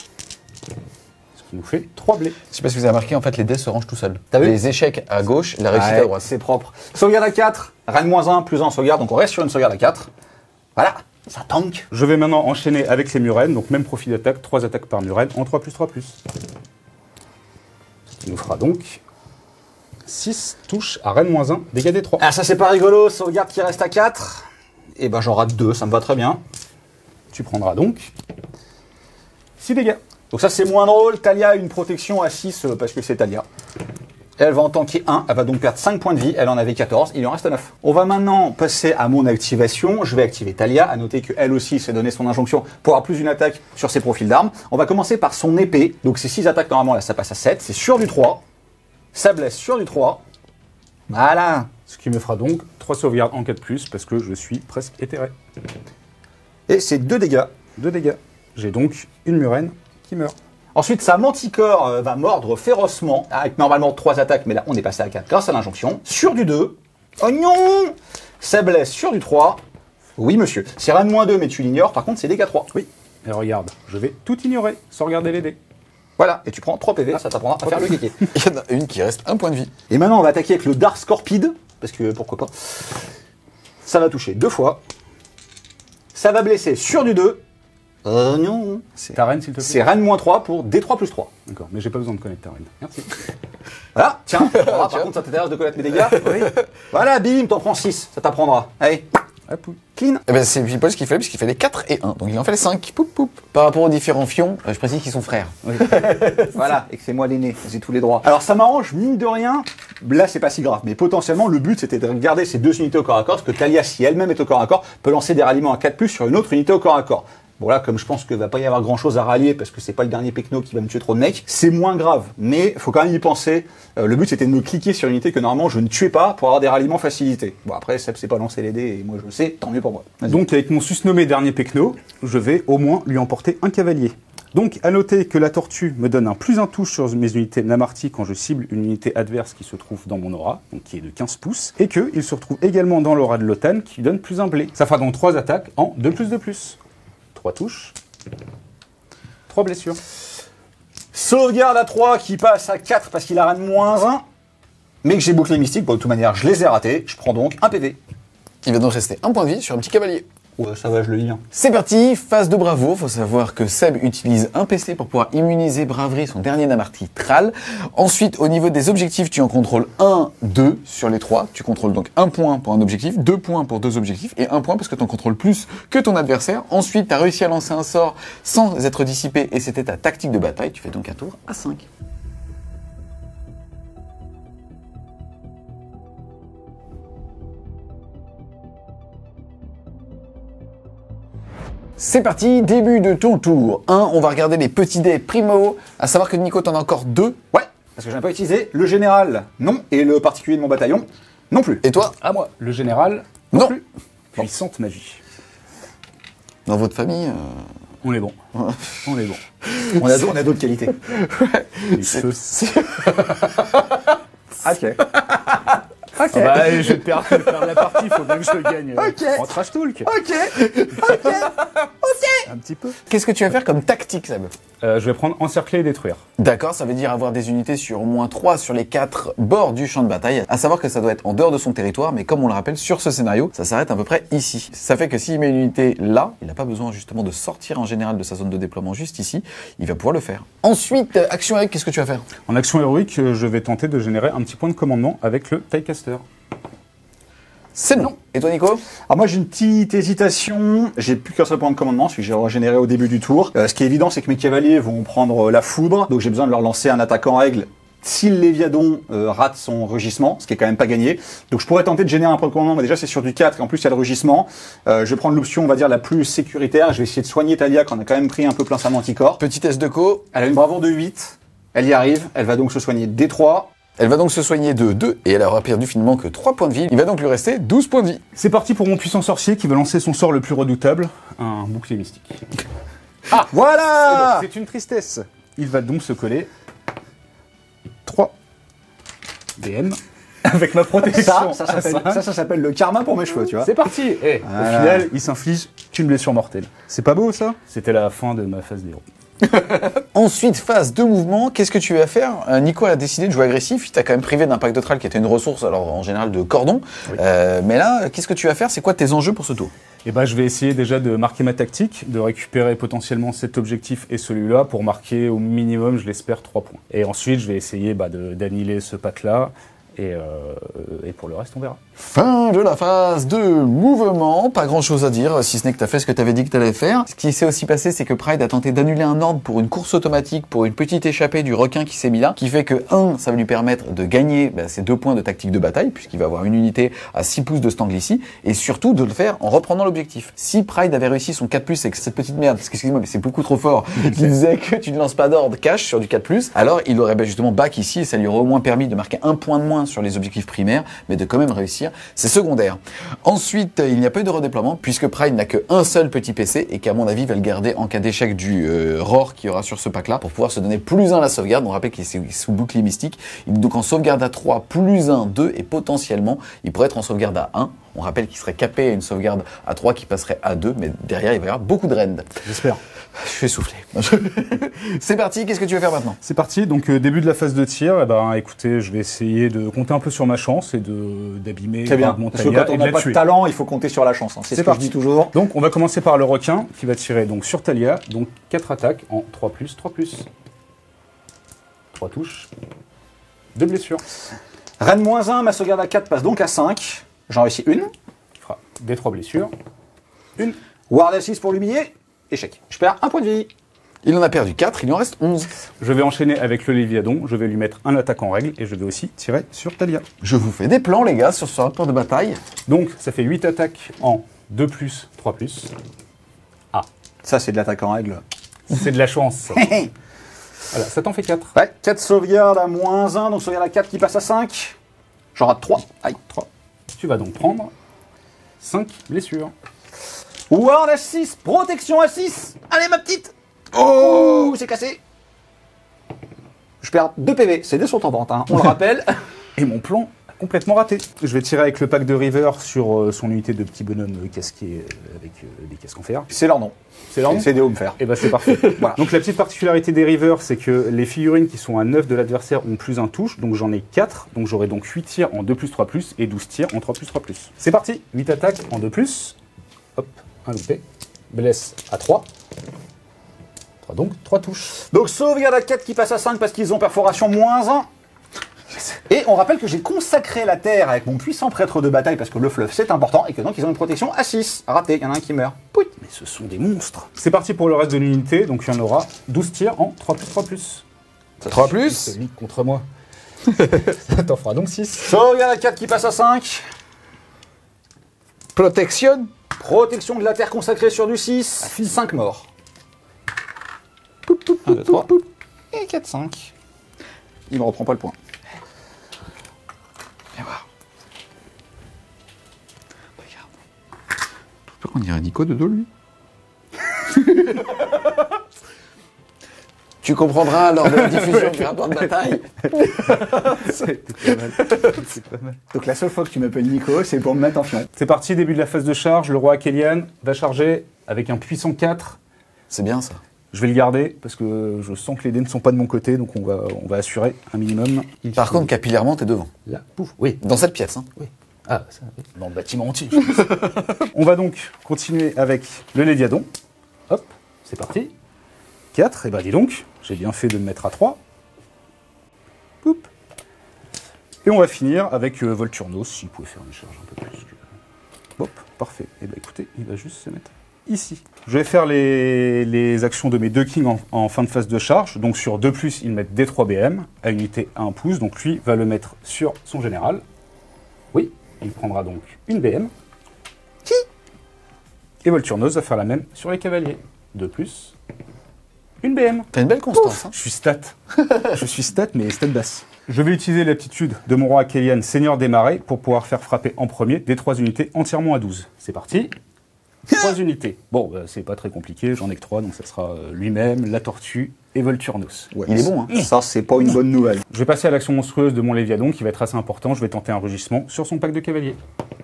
Ce qui nous fait 3 blés. Je sais pas si vous avez remarqué, en fait, les dés se rangent tout seuls. T'as vu Les échecs à gauche, la réussite à droite. C'est propre. Sauvegarde à 4, reine -1, plus 1 en sauvegarde, donc on reste sur une sauvegarde à 4. Voilà, ça tank. Je vais maintenant enchaîner avec les murènes, donc même profil d'attaque, 3 attaques par murène en 3+3+. Ce qui nous fera donc 6 touches à reine -1, dégâts des 3. Ah ça c'est pas rigolo, sauvegarde qui reste à 4. Et ben j'en rate 2, ça me va très bien. Tu prendras donc 6 dégâts. Donc ça c'est moins drôle, Talia a une protection à 6 parce que c'est Talia. Elle va en tanker 1, elle va donc perdre 5 points de vie, elle en avait 14, il en reste 9. On va maintenant passer à mon activation, je vais activer Talia, à noter qu'elle aussi s'est donné son injonction pour avoir plus d'une attaque sur ses profils d'armes. On va commencer par son épée, donc c'est 6 attaques normalement, là ça passe à 7, c'est sur du 3, ça blesse sur du 3, voilà. Ce qui me fera donc 3 sauvegardes en 4+, parce que je suis presque éthéré. Et c'est 2 dégâts. 2 dégâts. J'ai donc une murène qui meurt. Ensuite, sa manticore va mordre férocement, avec normalement 3 attaques, mais là on est passé à 4 grâce à l'injonction. Sur du 2, oh non, ça blesse sur du 3, oui monsieur. C'est reine -2, mais tu l'ignores, par contre c'est dégâts 3. Oui. Et regarde, je vais tout ignorer, sans regarder les dés. Voilà, et tu prends 3 PV, ça t'apprendra à faire le kéké. Il y en a une qui reste 1 point de vie. Et maintenant on va attaquer avec le Dark Scorpide, parce que pourquoi pas. Ça va toucher 2 fois. Ça va blesser sur du 2. Non. Ta reine, s'il te plaît. C'est reine -3 pour D3+3. D'accord, mais j'ai pas besoin de connaître ta reine. Merci. Voilà, tiens. Par contre, ça t'intéresse de connaître mes dégâts. Oui. Voilà, bim, t'en prends 6, ça t'apprendra. Allez, Hop. clean. Eh ben, c'est Paul ce qu'il fait, puisqu'il fait les 4 et 1. Donc il en fait les 5. Poup, poup. Par rapport aux différents fions, je précise qu'ils sont frères. Voilà, et que c'est moi l'aîné, j'ai tous les droits. Alors ça m'arrange, mine de rien, là c'est pas si grave, mais potentiellement le but c'était de garder ces 2 unités au corps à corps, parce que Talia, si elle-même est au corps à corps, peut lancer des ralliements à 4+, sur une autre unité au corps à corps. Bon là, comme je pense qu'il va pas y avoir grand chose à rallier parce que c'est pas le dernier Pecno qui va me tuer trop de mecs, c'est moins grave. Mais faut quand même y penser. Le but c'était de me cliquer sur une unité que normalement je ne tuais pas pour avoir des ralliements facilités. Bon après, Seb sait pas lancer les dés et moi je le sais, tant mieux pour moi. Vas-y. Donc avec mon susnommé dernier Pecno, je vais au moins lui emporter un cavalier. Donc à noter que la tortue me donne un +1 touche sur mes unités Namarti quand je cible une unité adverse qui se trouve dans mon aura, donc qui est de 15 pouces, et qu'il se retrouve également dans l'aura de Lotan qui donne +1 blé. Ça fera donc 3 attaques en 2+2+. 3 touches, 3 blessures. Sauvegarde à 3 qui passe à 4 parce qu'il a reine -1, mais que j'ai bouclé mystique, bon de toute manière je les ai ratés, je prends donc un PV. Il va donc rester 1 point de vie sur un petit cavalier. Ouais, ça va, je le lis. Hein. C'est parti, phase de bravoure. Faut savoir que Seb utilise un PC pour pouvoir immuniser Braverie, son dernier Namarti Thrall. Ensuite, au niveau des objectifs, tu en contrôles 1, 2 sur les 3. Tu contrôles donc 1 point pour un objectif, 2 points pour 2 objectifs et 1 point parce que tu en contrôles plus que ton adversaire. Ensuite, tu as réussi à lancer un sort sans être dissipé et c'était ta tactique de bataille. Tu fais donc un tour à 5. C'est parti, début de ton tour. 1, on va regarder les petits dés primo. À savoir que Nico, t'en as encore 2. Ouais, parce que je n'ai pas utilisé le général, non, et le particulier de mon bataillon, non plus. Et toi? À moi. Le général, Non. plus. Puissante magie. Dans votre famille On est bon. On est bon. On a d'autres qualités. Les feux. Ok. Ah bah, je vais perdre la partie, il faut bien que je le gagne. En trash talk. Un petit peu. Qu'est-ce que tu vas faire comme tactique, Seb? Je vais prendre encercler et détruire. D'accord, ça veut dire avoir des unités sur au moins 3 sur les 4 bords du champ de bataille. À savoir que ça doit être en dehors de son territoire, mais comme on le rappelle, sur ce scénario, ça s'arrête à peu près ici. Ça fait que s'il met une unité là, il n'a pas besoin justement de sortir en général de sa zone de déploiement juste ici, il va pouvoir le faire. Ensuite, action héroïque, qu'est-ce que tu vas faire? En action héroïque, je vais tenter de générer un petit point de commandement avec le Tiecaster. C'est non. Et toi, Nico? Alors moi j'ai une petite hésitation, j'ai plus qu'un seul point de commandement, celui que j'ai régénéré au début du tour. Ce qui est évident, c'est que mes cavaliers vont prendre la foudre, donc j'ai besoin de leur lancer un attaque en règle si le Léviadon rate son rugissement, ce qui est quand même pas gagné. Donc je pourrais tenter de générer un point de commandement, mais déjà c'est sur du 4, et en plus il y a le rugissement. Je vais prendre l'option, on va dire, la plus sécuritaire, je vais essayer de soigner Talia, qu'on a quand même pris un peu plein sa manticore. Petit test de co. Elle a une bravoure de 8, elle y arrive, elle va donc se soigner D3. Elle va donc se soigner de 2 et elle aura perdu finalement que 3 points de vie. Il va donc lui rester 12 points de vie. C'est parti pour mon puissant sorcier qui va lancer son sort le plus redoutable, un bouclier mystique. Ah, voilà. C'est une tristesse. Il va donc se coller 3 DM avec ma protection. Ça s'appelle le karma pour mes cheveux, tu vois. C'est parti. Au final, il s'inflige qu'une blessure mortelle. C'est pas beau ça? C'était la fin de ma phase d'héros. Ensuite, phase de mouvement, qu'est-ce que tu vas faire? Nico a décidé de jouer agressif, il t'a quand même privé d'impact de tral qui était une ressource, alors en général de cordon. Oui. Mais là, qu'est-ce que tu vas faire? C'est quoi tes enjeux pour ce tour? Eh ben, je vais essayer déjà de marquer ma tactique, de récupérer potentiellement cet objectif et celui-là pour marquer au minimum, je l'espère, 3 points. Et ensuite, je vais essayer d'annihiler ce pack-là. Et pour le reste, on verra. Fin de la phase de mouvement. Pas grand chose à dire, si ce n'est que tu as fait ce que tu avais dit que tu allais faire. Ce qui s'est aussi passé, c'est que Pride a tenté d'annuler un ordre pour une course automatique, pour une petite échappée du requin qui s'est mis là, qui fait que, ça va lui permettre de gagner ces 2 points de tactique de bataille, puisqu'il va avoir une unité à 6 pouces de Stanglicy, et surtout de le faire en reprenant l'objectif. Si Pride avait réussi son 4+, avec cette petite merde, parce que, excuse-moi, mais c'est beaucoup trop fort, qui disait que tu ne lances pas d'ordre cash sur du 4+, alors il aurait justement back ici, et ça lui aurait au moins permis de marquer 1 point de moins sur les objectifs primaires, mais de quand même réussir ses secondaires. Ensuite, il n'y a pas eu de redéploiement, puisque Pride n'a qu'un seul petit PC, et qu'à mon avis, va le garder en cas d'échec du ROR qu'il y aura sur ce pack-là, pour pouvoir se donner +1 à la sauvegarde. On rappelle qu'il est sous bouclier mystique. Il est donc en sauvegarde à 3, +1, 2, et potentiellement, il pourrait être en sauvegarde à 1. On rappelle qu'il serait capé à une sauvegarde à 3 qui passerait à 2, mais derrière, il va y avoir beaucoup de rend. J'espère. Je suis essoufflé. C'est parti, qu'est-ce que tu vas faire maintenant? C'est parti, donc début de la phase de tir, écoutez, je vais essayer de compter un peu sur ma chance et d'abîmer mon Parce que quand on n'a pas de talent, il faut compter sur la chance. Hein. C'est ce que je dis toujours. Donc on va commencer par le requin qui va tirer donc sur Talia, donc 4 attaques en 3+, 3+. 3 touches, 2 blessures. Reine -1, ma sauvegarde à 4 passe donc à 5. J'en réussis une. Il fera des 3 blessures. Une. Ward à 6 pour l'humilier. Échec. Je perds 1 point de vie. Il en a perdu 4, il en reste 11. Je vais enchaîner avec le Léviadon, je vais lui mettre un attaque en règle et je vais aussi tirer sur Talia. Je vous fais des plans, les gars, sur ce rapport de bataille. Donc, ça fait 8 attaques en 2+, 3+. Ah. Ça, c'est de l'attaque en règle. C'est de la chance. Voilà, ça t'en fait 4. Ouais, 4 sauvegardes à -1, donc sauvegarde à 4 qui passe à 5. J'en rate 3. Aïe, 3. Tu vas donc prendre 5 blessures. Ward à 6, protection à 6. Allez, ma petite. Oh, c'est cassé. Je perds 2 PV, c'est des sauts en vente, hein, on le rappelle. Et mon plan a complètement raté. Je vais tirer avec le pack de River sur son unité de petits bonhommes casqués avec des casques en fer. C'est leur nom. C'est leur nom. C'est des home fer. Et c'est parfait. Voilà. Donc la petite particularité des River, c'est que les figurines qui sont à 9 de l'adversaire ont +1 touche, donc j'en ai 4, donc j'aurai donc 8 tirs en 2+, 3+, et 12 tirs en 3+, 3+. C'est parti, 8 attaques en 2+, hop, un loupé, blesse à 3, donc 3 touches. Donc sauvegarde à 4 qui passe à 5 parce qu'ils ont perforation -1. Et on rappelle que j'ai consacré la terre avec mon puissant prêtre de bataille parce que le fleuve c'est important et que donc ils ont une protection à 6. Raté, il y en a un qui meurt. Pouit. Mais ce sont des monstres. C'est parti pour le reste de l'unité, donc il y en aura 12 tirs en 3+, 3+. 3+. Celui contre moi. Ça t'en fera donc 6. Sauvegarde à 4 qui passe à 5. Protection. Protection de la terre consacrée sur du 6. 5 morts. 1, 2, 3. Et 4, 5. Il me reprend pas le point. Viens voir. Regarde. Je peux qu'on dirait Nico de dos, lui. Tu comprendras lors de la diffusion du rapport de bataille. C'est pas mal. C'est pas mal. Donc la seule fois que tu m'appelles Nico, c'est pour me mettre en fion. C'est parti, début de la phase de charge. Le roi Akhelian va charger avec un puissant 4. C'est bien ça. Je vais le garder parce que je sens que les dés ne sont pas de mon côté, donc on va assurer un minimum. Par contre, capillairement, t'es devant. Là, pouf, oui. Dans cette pièce, hein. Oui. Ah, ça, oui. Dans le bâtiment entier. On va donc continuer avec le Léviadon. Hop, c'est parti. 4, et bah dis donc, j'ai bien fait de le mettre à 3. Poup. Et on va finir avec Volturnos, s'il pouvait faire une charge un peu plus. Hop, parfait. Et ben écoutez, il va juste se mettre ici. Je vais faire les actions de mes 2 kings en fin de phase de charge. Donc sur 2+, ils mettent D3 BM à unité à 1 pouce. Donc lui va le mettre sur son général. Oui, il prendra donc une BM. Et Volturnos va faire la même sur les cavaliers. 2+, une BM. T'as une belle constance. Hein. Je suis stat. Je suis stat, mais stat basse. Je vais utiliser l'aptitude de mon roi Akhelian, seigneur des marais, pour pouvoir faire frapper en premier des 3 unités entièrement à 12. C'est parti. 3 unités. Bon, bah, c'est pas très compliqué, j'en ai que 3, donc ça sera lui-même, la tortue et Volturnos. Ouais, Il est bon, hein. Ça, c'est pas une bonne nouvelle. Je vais passer à l'action monstrueuse de mon Léviadon, qui va être assez important. Je vais tenter un rugissement sur son pack de cavaliers.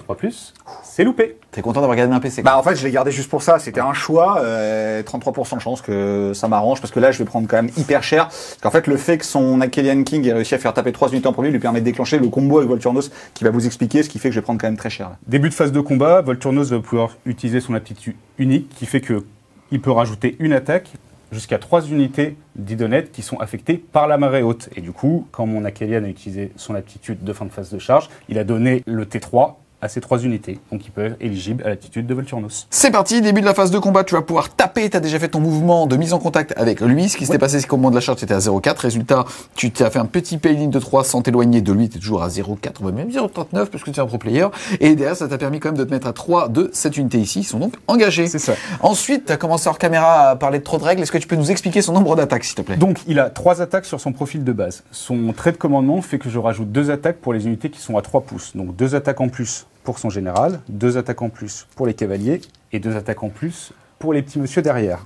3+, c'est loupé. T'es content d'avoir gardé un PC quoi. Bah en fait je l'ai gardé juste pour ça, c'était un choix, 33% de chance que ça m'arrange parce que là je vais prendre quand même hyper cher. Parce qu'en fait le fait que son Akhelian King ait réussi à faire taper 3 unités en premier lui permet de déclencher le combo avec Volturnos qui va vous expliquer ce qui fait que je vais prendre quand même très cher. Là. Début de phase de combat, Volturnos va pouvoir utiliser son aptitude unique, qui fait qu'il peut rajouter une attaque jusqu'à 3 unités d'Idonet qui sont affectées par la marée haute. Et du coup, quand mon Akhelian a utilisé son aptitude de fin de phase de charge, il a donné le T3 à ces 3 unités. Donc il peut être éligible à l'attitude de Volturnos. C'est parti, début de la phase de combat, tu vas pouvoir taper, t'as déjà fait ton mouvement de mise en contact avec lui, ce qui s'était passé c'est qu'au moment de la charge, tu étais à 0,4, résultat, tu t'as fait un petit payline de 3 sans t'éloigner de lui, t'es toujours à 0,4, même 0,39 parce que tu es un pro player, et derrière ça t'a permis quand même de te mettre à 3 de cette unité ici, ils sont donc engagés. C'est ça. Ensuite, t'as commencé hors caméra à parler de trop de règles, est-ce que tu peux nous expliquer son nombre d'attaques s'il te plaît? Donc il a 3 attaques sur son profil de base. Son trait de commandement fait que je rajoute 2 attaques pour les unités qui sont à 3 pouces. Donc 2 attaques en plus pour son général, 2 attaques en plus pour les cavaliers et 2 attaques en plus pour les petits messieurs derrière.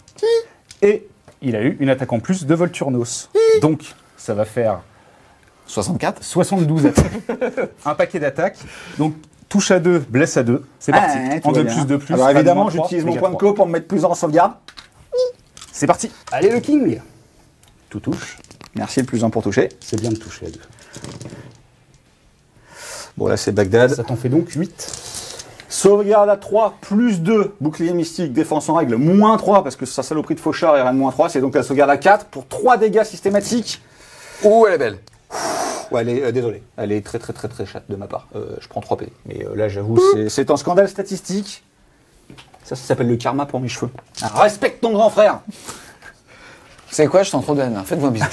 Et il a eu une attaque en plus de Volturnos. Donc ça va faire 64 72 attaques. Un paquet d'attaques. Donc touche à 2, blesse à 2. C'est parti. En 2+2+. Alors évidemment pas de moins j'utilise 3, mon méga point de 3. co pour me mettre plus en sauvegarde. C'est parti. Allez le king. Tout touche. Merci le plus 1 pour toucher. C'est bien de toucher à 2. Bon là c'est Bagdad. Ça t'en fait donc 8. Sauvegarde à 3, plus 2, bouclier mystique, défense en règle, moins 3, parce que sa saloperie de fauchard est moins 3, c'est donc la sauvegarde à 4 pour 3 dégâts systématiques. Ouh, elle est belle. Ouais, elle est, désolé, elle est très chatte de ma part. Je prends 3 P. Mais là j'avoue, c'est un scandale statistique. Ça s'appelle le karma pour mes cheveux. Ah, respecte ton grand frère. C'est quoi, je sens trop de haine, faites-moi bien.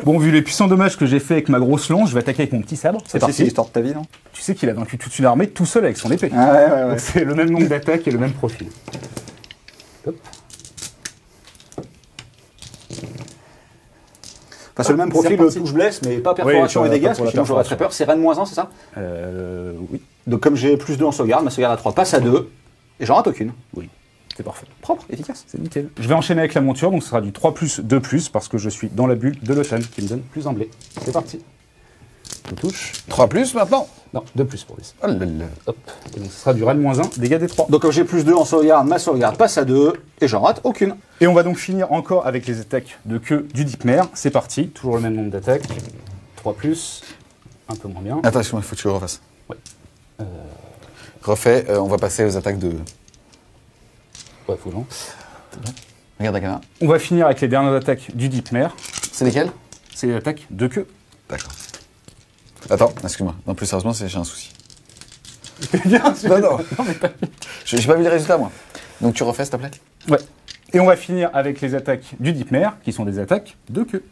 Bon, vu les puissants dommages que j'ai fait avec ma grosse lance, je vais attaquer avec mon petit sabre. C'est C'est parti. l'histoire de ta vie, non? Tu sais qu'il a vaincu toute une armée tout seul avec son épée. Ah ouais. Donc c'est le même nombre d'attaques et le même profil. Hop. Enfin, c'est le même profil, touche blesse, mais pas perforation Oui, et dégâts, pas parce pour que la sinon j'aurais très peur. C'est Rennes moins 1, c'est ça? Oui. Donc comme j'ai plus 2 en sauvegarde, ma sauvegarde à 3 passe à 2, et j'en rate aucune. Oui. C'est parfait. Propre, efficace. C'est nickel. Je vais enchaîner avec la monture, donc ce sera du 3+, 2+, parce que je suis dans la bulle de l'automne qui me donne plus un blé. C'est parti. On touche. 3 plus maintenant. Non, 2+ pour lui. Oh là là. Hop. Et donc ce sera du Rennes moins 1, dégâts des 3. Donc comme j'ai plus 2 en sauvegarde, ma sauvegarde passe à 2, et j'en rate aucune. Et on va donc finir encore avec les attaques de queue du Dipmer. C'est parti, toujours le même nombre d'attaques. 3+, un peu moins bien. Attends, excuse-moi, il faut que tu le refasses. Ouais. Refais, on va passer aux attaques de... Ouais, faut que j'en- Regarde la caméra. On va finir avec les dernières attaques du Dipmer. C'est lesquelles? C'est les attaques de queue. D'accord. Attends, excuse-moi. Non, plus sérieusement, j'ai un souci. Bien, Non. J'ai pas vu les résultats, moi. Donc tu refais, s'il te plaît? Ouais. Et on va finir avec les attaques du Dipmer, qui sont des attaques de queue.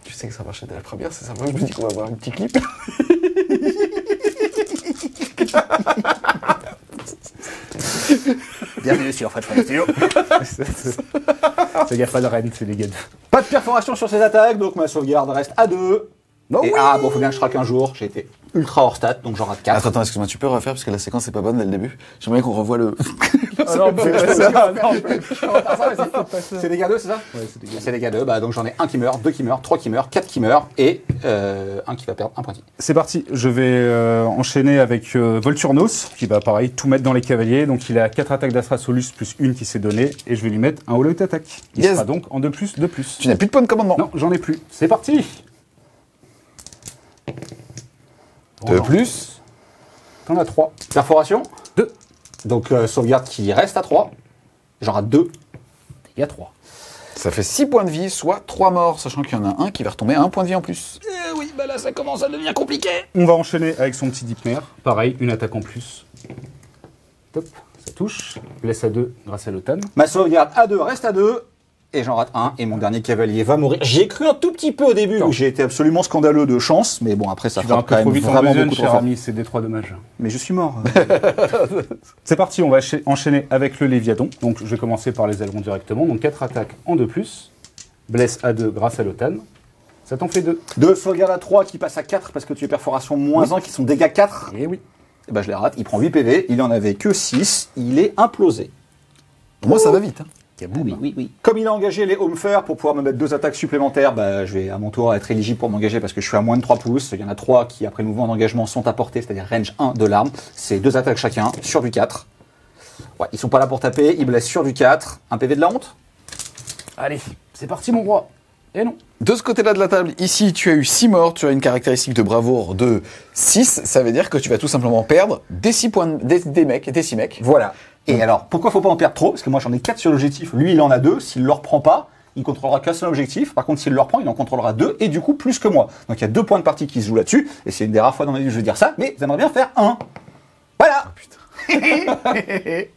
Tu sais que ça marchait dès la première, c'est ça. Moi, je me dis qu'on va avoir un petit clip. Bienvenue sur Fred Studio. Il n'y a pas de reine, c'est des gars. Pas de perforation sur ces attaques, donc ma sauvegarde reste à 2. Non, Et oui. ah, bon, faut bien que je traque un jour. J'ai été ultra hors stat, donc j'en rate 4. Attends, excuse-moi, tu peux refaire parce que la séquence est pas bonne dès le début. J'aimerais qu'on revoie le. C'est des gars 2, c'est ça? Ouais, c'est des gars 2. Bah, donc j'en ai un qui meurt, 2 qui meurent, 3 qui meurent, 4 qui meurent et un qui va perdre un point. C'est parti, je vais enchaîner avec Volturnos, qui va pareil tout mettre dans les cavaliers. Donc il a 4 attaques d'Astrasolus plus une qui s'est donnée, et je vais lui mettre un Holo attaque. Il Yes. sera donc en 2+, 2+. Tu n'as plus de points de commandement. Non, j'en ai plus. C'est parti. De plus. T'en as 3. Perforation 2. Donc sauvegarde qui reste à 3. J'en rate 2. Il y a 3. Ça fait 6 points de vie, soit 3 morts, sachant qu'il y en a un qui va retomber à 1 point de vie en plus. Oui. bah là ça commence à devenir compliqué. On va enchaîner avec son petit Dipner. Pareil, une attaque en plus. Top, ça touche. Blesse à 2 grâce à l'OTAN. Ma sauvegarde à 2 reste à 2. Et j'en rate un, et mon dernier cavalier va mourir. J'y ai cru un tout petit peu au début, où j'ai été absolument scandaleux de chance, mais bon, après ça Tu vas un frappe peu quand trop même vite en vraiment besogne, beaucoup trop cher fort. ami, c'est des 3 dommages. Mais je suis mort. C'est parti, on va enchaîner avec le Léviathan. Donc je vais commencer par les ailerons directement. Donc 4 attaques en 2+. Blesse à 2 grâce à l'OTAN. Ça t'en fait 2. 2 sauvegardes à 3 qui passe à 4 parce que tu es perforation moins 1 qui sont dégâts 4. Et oui. Et bah je les rate, il prend 8 PV, il en avait que 6, il est implosé. Moi, ça va vite. Hein. Oui. Comme il a engagé les home fair pour pouvoir me mettre 2 attaques supplémentaires, bah, je vais à mon tour être éligible pour m'engager parce que je suis à moins de 3 pouces. Il y en a 3 qui, après le mouvement d'engagement, sont à portée, c'est-à-dire range 1 de l'arme. C'est 2 attaques chacun, sur du 4. Ouais, ils sont pas là pour taper, ils blessent sur du 4. Un PV de la honte. Allez, c'est parti mon roi. Et non. De ce côté-là de la table, ici, tu as eu 6 morts, tu as une caractéristique de bravoure de 6. Ça veut dire que tu vas tout simplement perdre des 6 points, des 6 mecs. Voilà. Et alors, pourquoi faut pas en perdre trop? Parce que moi j'en ai 4 sur l'objectif, lui il en a 2, s'il ne le reprend pas, il contrôlera qu'un seul objectif, par contre s'il le reprend, il en contrôlera 2, et du coup plus que moi. Donc il y a 2 points de partie qui se jouent là-dessus, et c'est une des rares fois dans ma vie que je veux dire ça, mais j'aimerais bien faire 1. Voilà.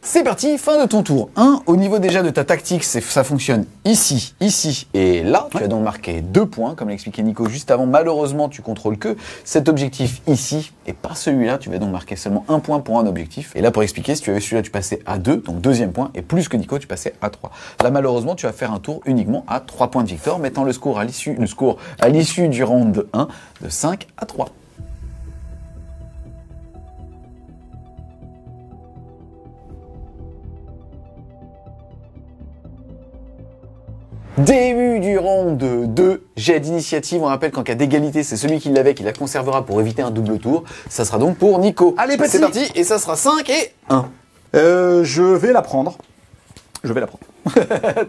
C'est parti, fin de ton tour. 1, au niveau déjà de ta tactique, ça fonctionne ici, ici et là. Tu as donc marqué 2 points, comme l'a expliqué Nico juste avant. Malheureusement, tu contrôles que cet objectif ici et pas celui-là. Tu vas donc marquer seulement 1 point pour un objectif. Et là, pour expliquer, si tu avais celui-là, tu passais à 2, donc deuxième point, et plus que Nico, tu passais à 3. Là, malheureusement, tu vas faire un tour uniquement à 3 points de victoire, mettant le score à l'issue du round 1 de 5 à 3. Début du round 2, jet d'initiative. On rappelle qu'en cas d'égalité, c'est celui qui l'avait qui la conservera pour éviter un double tour. Ça sera donc pour Nico. Allez, petit. C'est parti, et ça sera 5 et 1. Je vais la prendre.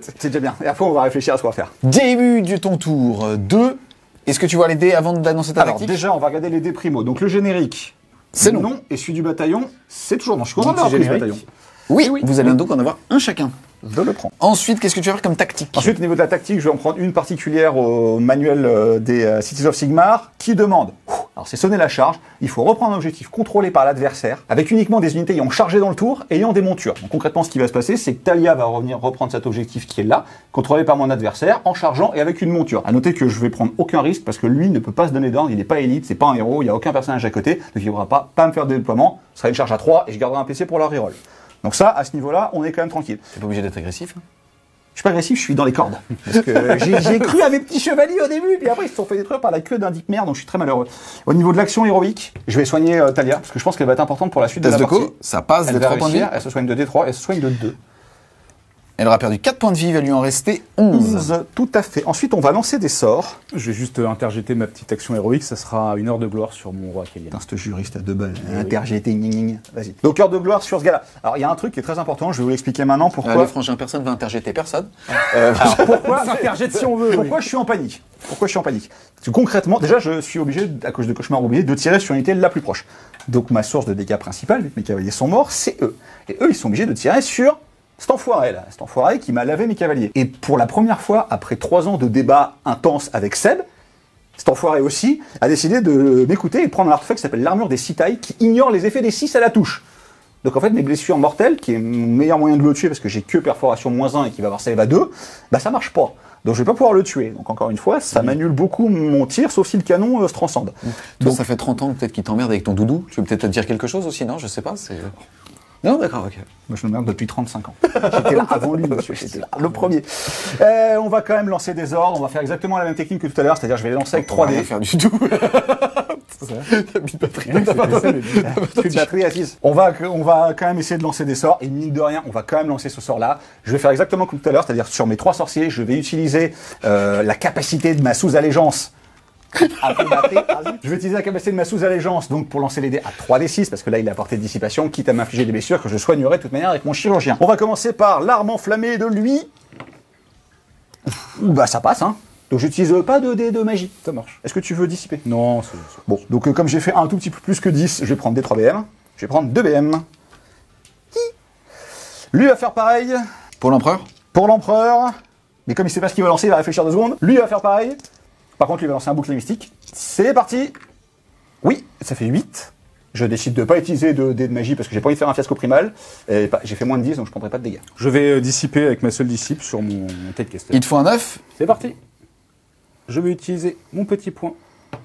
C'est déjà bien. Et après, on va réfléchir à ce qu'on va faire. Début de ton tour 2. Est-ce que tu vois les dés avant d'annoncer ta Alors, tactique? déjà, on va regarder les dés primo. Donc, le générique, C'est non. non. Et celui du bataillon, c'est toujours non. Je suis content Donc, d'avoir c'est pris ce générique. bataillon. Oui, vous allez donc en avoir un chacun. Je le prends. Ensuite, qu'est-ce que tu vas faire comme tactique? Ensuite, au niveau de la tactique, je vais en prendre une particulière au manuel des Cities of Sigmar qui demande, alors c'est sonner la charge, il faut reprendre un objectif contrôlé par l'adversaire avec uniquement des unités ayant chargé dans le tour et ayant des montures. Donc concrètement, ce qui va se passer, c'est que Talia va revenir reprendre cet objectif qui est là, contrôlé par mon adversaire, en chargeant et avec une monture. À noter que je vais prendre aucun risque parce que lui ne peut pas se donner d'ordre, il n'est pas élite, c'est pas un héros, il n'y a aucun personnage à côté, donc il ne pourra pas me faire de déploiement, ce sera une charge à 3 et je garderai un PC pour la reroll. Donc ça, à ce niveau-là, on est quand même tranquille. T'es pas obligé d'être agressif. Hein. Je suis pas agressif, je suis dans les cordes. Parce que j'ai cru à mes petits chevaliers au début, puis après ils se sont fait détruire par la queue d'un Dipmer, donc je suis très malheureux. Au niveau de l'action héroïque, je vais soigner Talia, parce que je pense qu'elle va être importante pour la suite de la partie. ça passe Elle de va 3 points de vie. réussir, elle se soigne de D3, elle se soigne de 2. Elle aura perdu 4 points de vie, il va lui en rester 11. 11, tout à fait. Ensuite, on va lancer des sorts. Je vais juste interjeter ma petite action héroïque, ça sera une heure de gloire sur mon roi Kélian. Putain, ce juriste à 2 balles. Interjeté, vas-y. Donc, heure de gloire sur ce gars-là. Alors, il y a un truc qui est très important, je vais vous l'expliquer maintenant pourquoi. Les frangins, personne ne va interjeter personne. Alors, pourquoi Interjette si on veut. Pourquoi je suis en panique? Pourquoi je suis en panique? Parce que concrètement, déjà, je suis obligé, à cause de cauchemar oublié, de tirer sur l'unité la plus proche. Donc, ma source de dégâts principale, vu que mes cavaliers sont morts, c'est eux. Et eux, ils sont obligés de tirer sur cet enfoiré là, cet enfoiré qui m'a lavé mes cavaliers. Et pour la première fois, après 3 ans de débats intenses avec Seb, cet enfoiré aussi a décidé de m'écouter et de prendre un artefact qui s'appelle l'armure des 6 tailles, qui ignore les effets des 6 à la touche. Donc en fait, mes blessures mortelles, qui est mon meilleur moyen de le tuer parce que j'ai que perforation -1 et qui va avoir save à 2, bah ça marche pas. Donc je vais pas pouvoir le tuer. Donc encore une fois, ça m'annule beaucoup mon tir, sauf si le canon se transcende. Toi, ça fait 30 ans peut-être qu'il t'emmerde avec ton doudou. Tu veux peut-être te dire quelque chose aussi, non? Je sais pas. Non, d'accord, ok. Moi, je me merde depuis 35 ans. J'étais là avant lui, monsieur. J'étais là, le premier. On va quand même lancer des ordres. On va faire exactement la même technique que tout à l'heure. C'est-à-dire, je vais les lancer avec 3 On va dés. rien faire du tout. T'as mis de batterie. Plus de batterie assise. On va quand même essayer de lancer des sorts. Et mine de rien, on va quand même lancer ce sort-là. Je vais faire exactement comme tout à l'heure. C'est-à-dire, sur mes 3 sorciers, je vais utiliser la capacité de ma sous-allégeance. Je vais utiliser la capacité de ma sous-allégeance donc pour lancer les dés à 3d6 parce que là il a apporté de dissipation quitte à m'infliger des blessures que je soignerai de toute manière avec mon chirurgien. On va commencer par l'arme enflammée de lui. Bah ça passe hein. Donc j'utilise pas de dés de magie. Ça marche. Est-ce que tu veux dissiper? Non, c'est Bon, donc comme j'ai fait un tout petit peu plus que 10, je vais prendre des 3 BM. Je vais prendre 2 BM. Lui va faire pareil. Pour l'empereur? Pour l'empereur. Mais comme il sait pas ce qu'il va lancer, il va réfléchir 2 secondes. Lui va faire pareil. Par contre, lui va lancer un bouclier mystique. C'est parti. Oui, ça fait 8. Je décide de ne pas utiliser de dés de magie parce que j'ai pas envie de faire un fiasco primal. J'ai fait moins de 10, donc je prendrai pas de dégâts. Je vais dissiper avec ma seule disciple sur mon tête caster. Il te faut un 9. C'est parti. Je vais utiliser mon petit point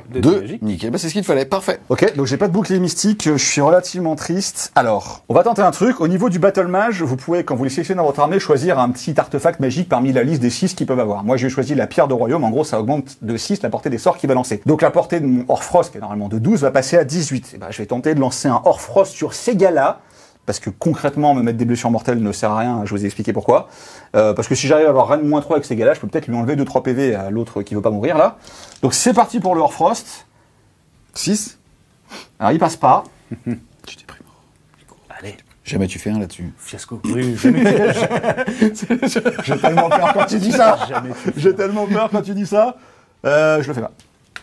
de dés 2. magique. Nickel, bah, c'est ce qu'il te fallait, parfait. Ok, donc j'ai pas de bouclier mystique, je suis relativement triste. Alors, on va tenter un truc. Au niveau du Battle Mage, vous pouvez, quand vous les sélectionnez dans votre armée, choisir un petit artefact magique parmi la liste des 6 qu'ils peuvent avoir. Moi, j'ai choisi la pierre de royaume. En gros, ça augmente de 6 la portée des sorts qu'il va lancer. Donc la portée de mon Orfrost, qui est normalement de 12, va passer à 18. Et ben, je vais tenter de lancer un Orfrost sur ces gars-là. Parce que concrètement, me mettre des blessures mortelles ne sert à rien, je vous ai expliqué pourquoi. Parce que si j'arrive à avoir Rennes moins 3 avec ces gars-là, je peux peut-être lui enlever 2-3 PV à l'autre qui veut pas mourir là. Donc c'est parti pour le Orfrost. 6. Alors il passe pas. Tu t'es pris mort. Allez. Jamais tu fais un là-dessus. Fiasco. Oui, jamais. J'ai tellement peur quand tu dis ça. J'ai tellement peur quand tu dis ça. Je le fais pas.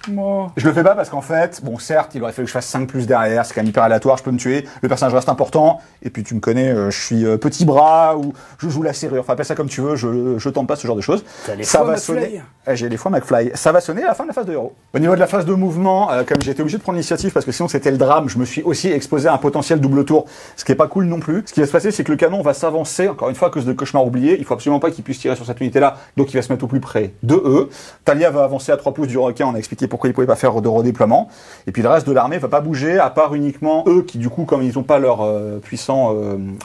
Moi. Je le fais pas parce qu'en fait, bon, certes, il aurait fallu que je fasse 5 plus derrière, c'est quand même hyper aléatoire, je peux me tuer, le personnage reste important, et puis tu me connais, je suis petit bras, ou je joue la serrure, enfin appelle ça comme tu veux, je tente pas ce genre de choses. Ça va sonner. J'ai les fois McFly. Ça va sonner à la fin de la phase de héros. Au niveau de la phase de mouvement, comme j'ai été obligé de prendre l'initiative parce que sinon c'était le drame, je me suis aussi exposé à un potentiel double tour, ce qui est pas cool non plus. Ce qui va se passer, c'est que le canon va s'avancer, encore une fois, à cause de cauchemar oublié, il faut absolument pas qu'il puisse tirer sur cette unité-là, donc il va se mettre au plus près de eux. Talia va avancer à 3 pouces du requin, on a expliqué pourquoi il pouvait pas faire de redéploiement. Et puis le reste de l'armée va pas bouger, à part uniquement eux qui du coup, comme ils ont pas leur puissant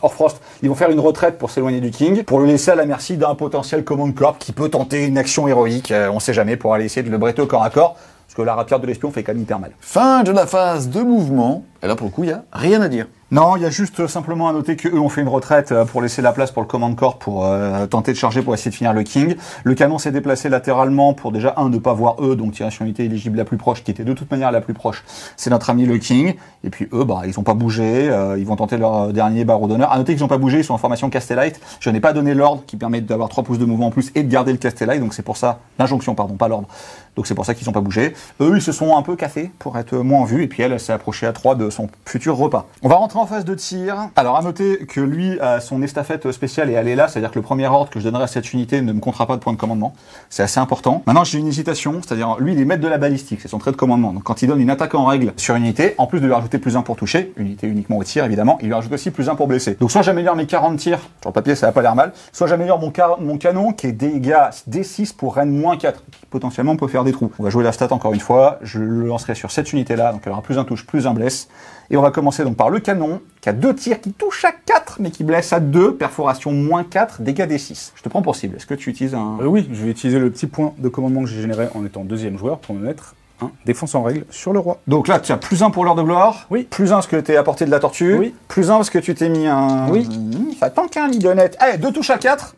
Orfrost, ils vont faire une retraite pour s'éloigner du King, pour le laisser à la merci d'un potentiel Command Corps qui peut tenter une action héroïque, on sait jamais, pour aller essayer de le bretter au corps à corps, parce que la rapière de l'espion fait quand même hyper mal. Fin de la phase de mouvement. Et là, pour le coup, il n'y a rien à dire. Non, il y a juste simplement à noter qu'eux ont fait une retraite pour laisser la place pour le Command Corps pour tenter de charger pour essayer de finir le King. Le canon s'est déplacé latéralement pour déjà, ne pas voir eux, donc tirer sur l'unité éligible la plus proche, qui était de toute manière la plus proche, c'est notre ami le King. Et puis eux, ils ont pas bougé, ils vont tenter leur dernier barreau d'honneur. À noter qu'ils n'ont pas bougé, ils sont en formation Castellite. Je n'ai pas donné l'ordre qui permet d'avoir 3 pouces de mouvement en plus et de garder le Castellite, donc c'est pour ça, l'injonction, pardon, pas l'ordre. Donc c'est pour ça qu'ils n'ont pas bougé. Eux, ils se sont un peu cassés pour être moins en vue, et puis elle s'est approchée à 3 de son futur repas. On va rentrer en phase de tir. Alors à noter que lui a son estafette spéciale et elle est là, c'est-à-dire que le premier ordre que je donnerai à cette unité ne me comptera pas de point de commandement. C'est assez important. Maintenant j'ai une hésitation, c'est-à-dire lui il est maître de la balistique, c'est son trait de commandement. Donc quand il donne une attaque en règle sur une unité, en plus de lui rajouter plus 1 pour toucher, unité uniquement au tir évidemment, il lui rajoute aussi plus 1 pour blesser. Donc soit j'améliore mes 40 tirs, sur le papier ça va pas l'air mal, soit j'améliore mon canon qui est dégâts D6 pour Rennes moins 4, qui potentiellement peut faire des trous. On va jouer la stat encore une fois, je le lancerai sur cette unité-là, donc elle aura plus 1 touche, plus 1 blesse. Et on va commencer donc par le canon, qui a 2 tirs qui touchent à 4, mais qui blesse à 2, perforation moins 4, dégâts des 6. Je te prends pour cible. Est-ce que tu utilises un... Oui, je vais utiliser le petit point de commandement que j'ai généré en étant deuxième joueur pour me mettre un défense en règle sur le roi. Donc là, tu as plus 1 pour l'heure de gloire. Oui. Plus 1 parce que t'es à portée de la tortue. Oui. Plus 1 parce que tu t'es mis un... Oui. Ça tank un lidonnette. Allez, 2 touches à 4.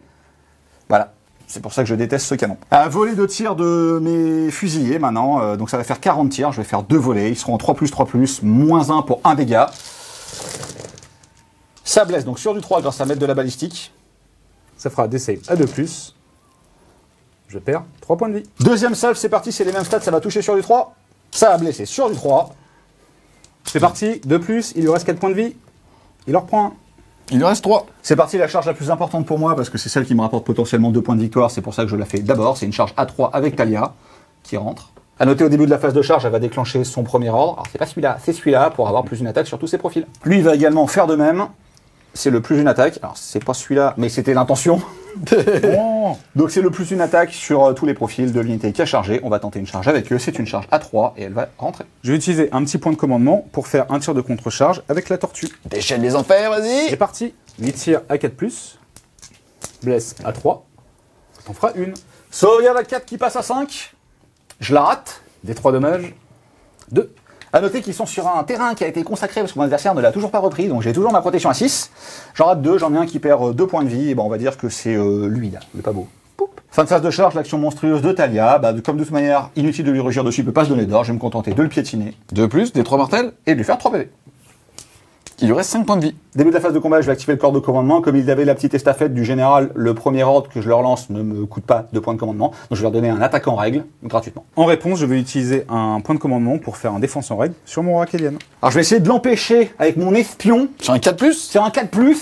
Voilà. C'est pour ça que je déteste ce canon. Un volet de tir de mes fusillés maintenant. Donc ça va faire 40 tirs. Je vais faire 2 volets. Ils seront en 3+3+, moins 1 pour 1 dégât. Ça blesse donc sur du 3 grâce à mettre de la balistique. Ça fera des saves à 2+. Je perds 3 points de vie. Deuxième salve, c'est parti. C'est les mêmes stats. Ça va toucher sur du 3. Ça va blesser sur du 3. C'est parti, 2+, il lui reste 4 points de vie. Il en reprend 1. Il lui reste 3. C'est parti, la charge la plus importante pour moi, parce que c'est celle qui me rapporte potentiellement 2 points de victoire, c'est pour ça que je la fais d'abord. C'est une charge A3 avec Talia, qui rentre. À noter au début de la phase de charge, elle va déclencher son premier ordre. Alors c'est pas celui-là, c'est celui-là, pour avoir plus une attaque sur tous ses profils. Lui, il va également faire de même. C'est le plus une attaque. Alors c'est pas celui-là, mais c'était l'intention. Bon. Donc c'est le plus une attaque sur tous les profils de l'unité qui a chargé. On va tenter une charge avec eux. C'est une charge A3 et elle va rentrer. Je vais utiliser un petit point de commandement pour faire un tir de contre-charge avec la tortue. Déchaîne les enfers, vas-y. C'est parti. 8 tirs à 4+. Blesse à 3. Ça t'en fera une. Sauvegarde à 4 qui passe à 5. Je la rate. Des 3 dommages. 2. À noter qu'ils sont sur un terrain qui a été consacré parce que mon adversaire ne l'a toujours pas repris, donc j'ai toujours ma protection à 6. J'en rate 2, j'en ai un qui perd 2 points de vie, et on va dire que c'est lui là, il est pas beau. Poup. Fin de phase de charge, l'action monstrueuse de Talia, comme de toute manière, inutile de lui rugir dessus, il peut pas se donner d'or, je vais me contenter de le piétiner. 2+, des 3 mortels. Et de lui faire 3 PV. Il lui reste 5 points de vie. Début de la phase de combat, je vais activer le corps de commandement. Comme il avait la petite estafette du général, le premier ordre que je leur lance ne me coûte pas de points de commandement. Donc je vais leur donner un attaque en règle, gratuitement. En réponse, je vais utiliser un point de commandement pour faire un défense en règle sur mon roi Kélian. Alors je vais essayer de l'empêcher avec mon espion Sur un 4+. sur un 4+,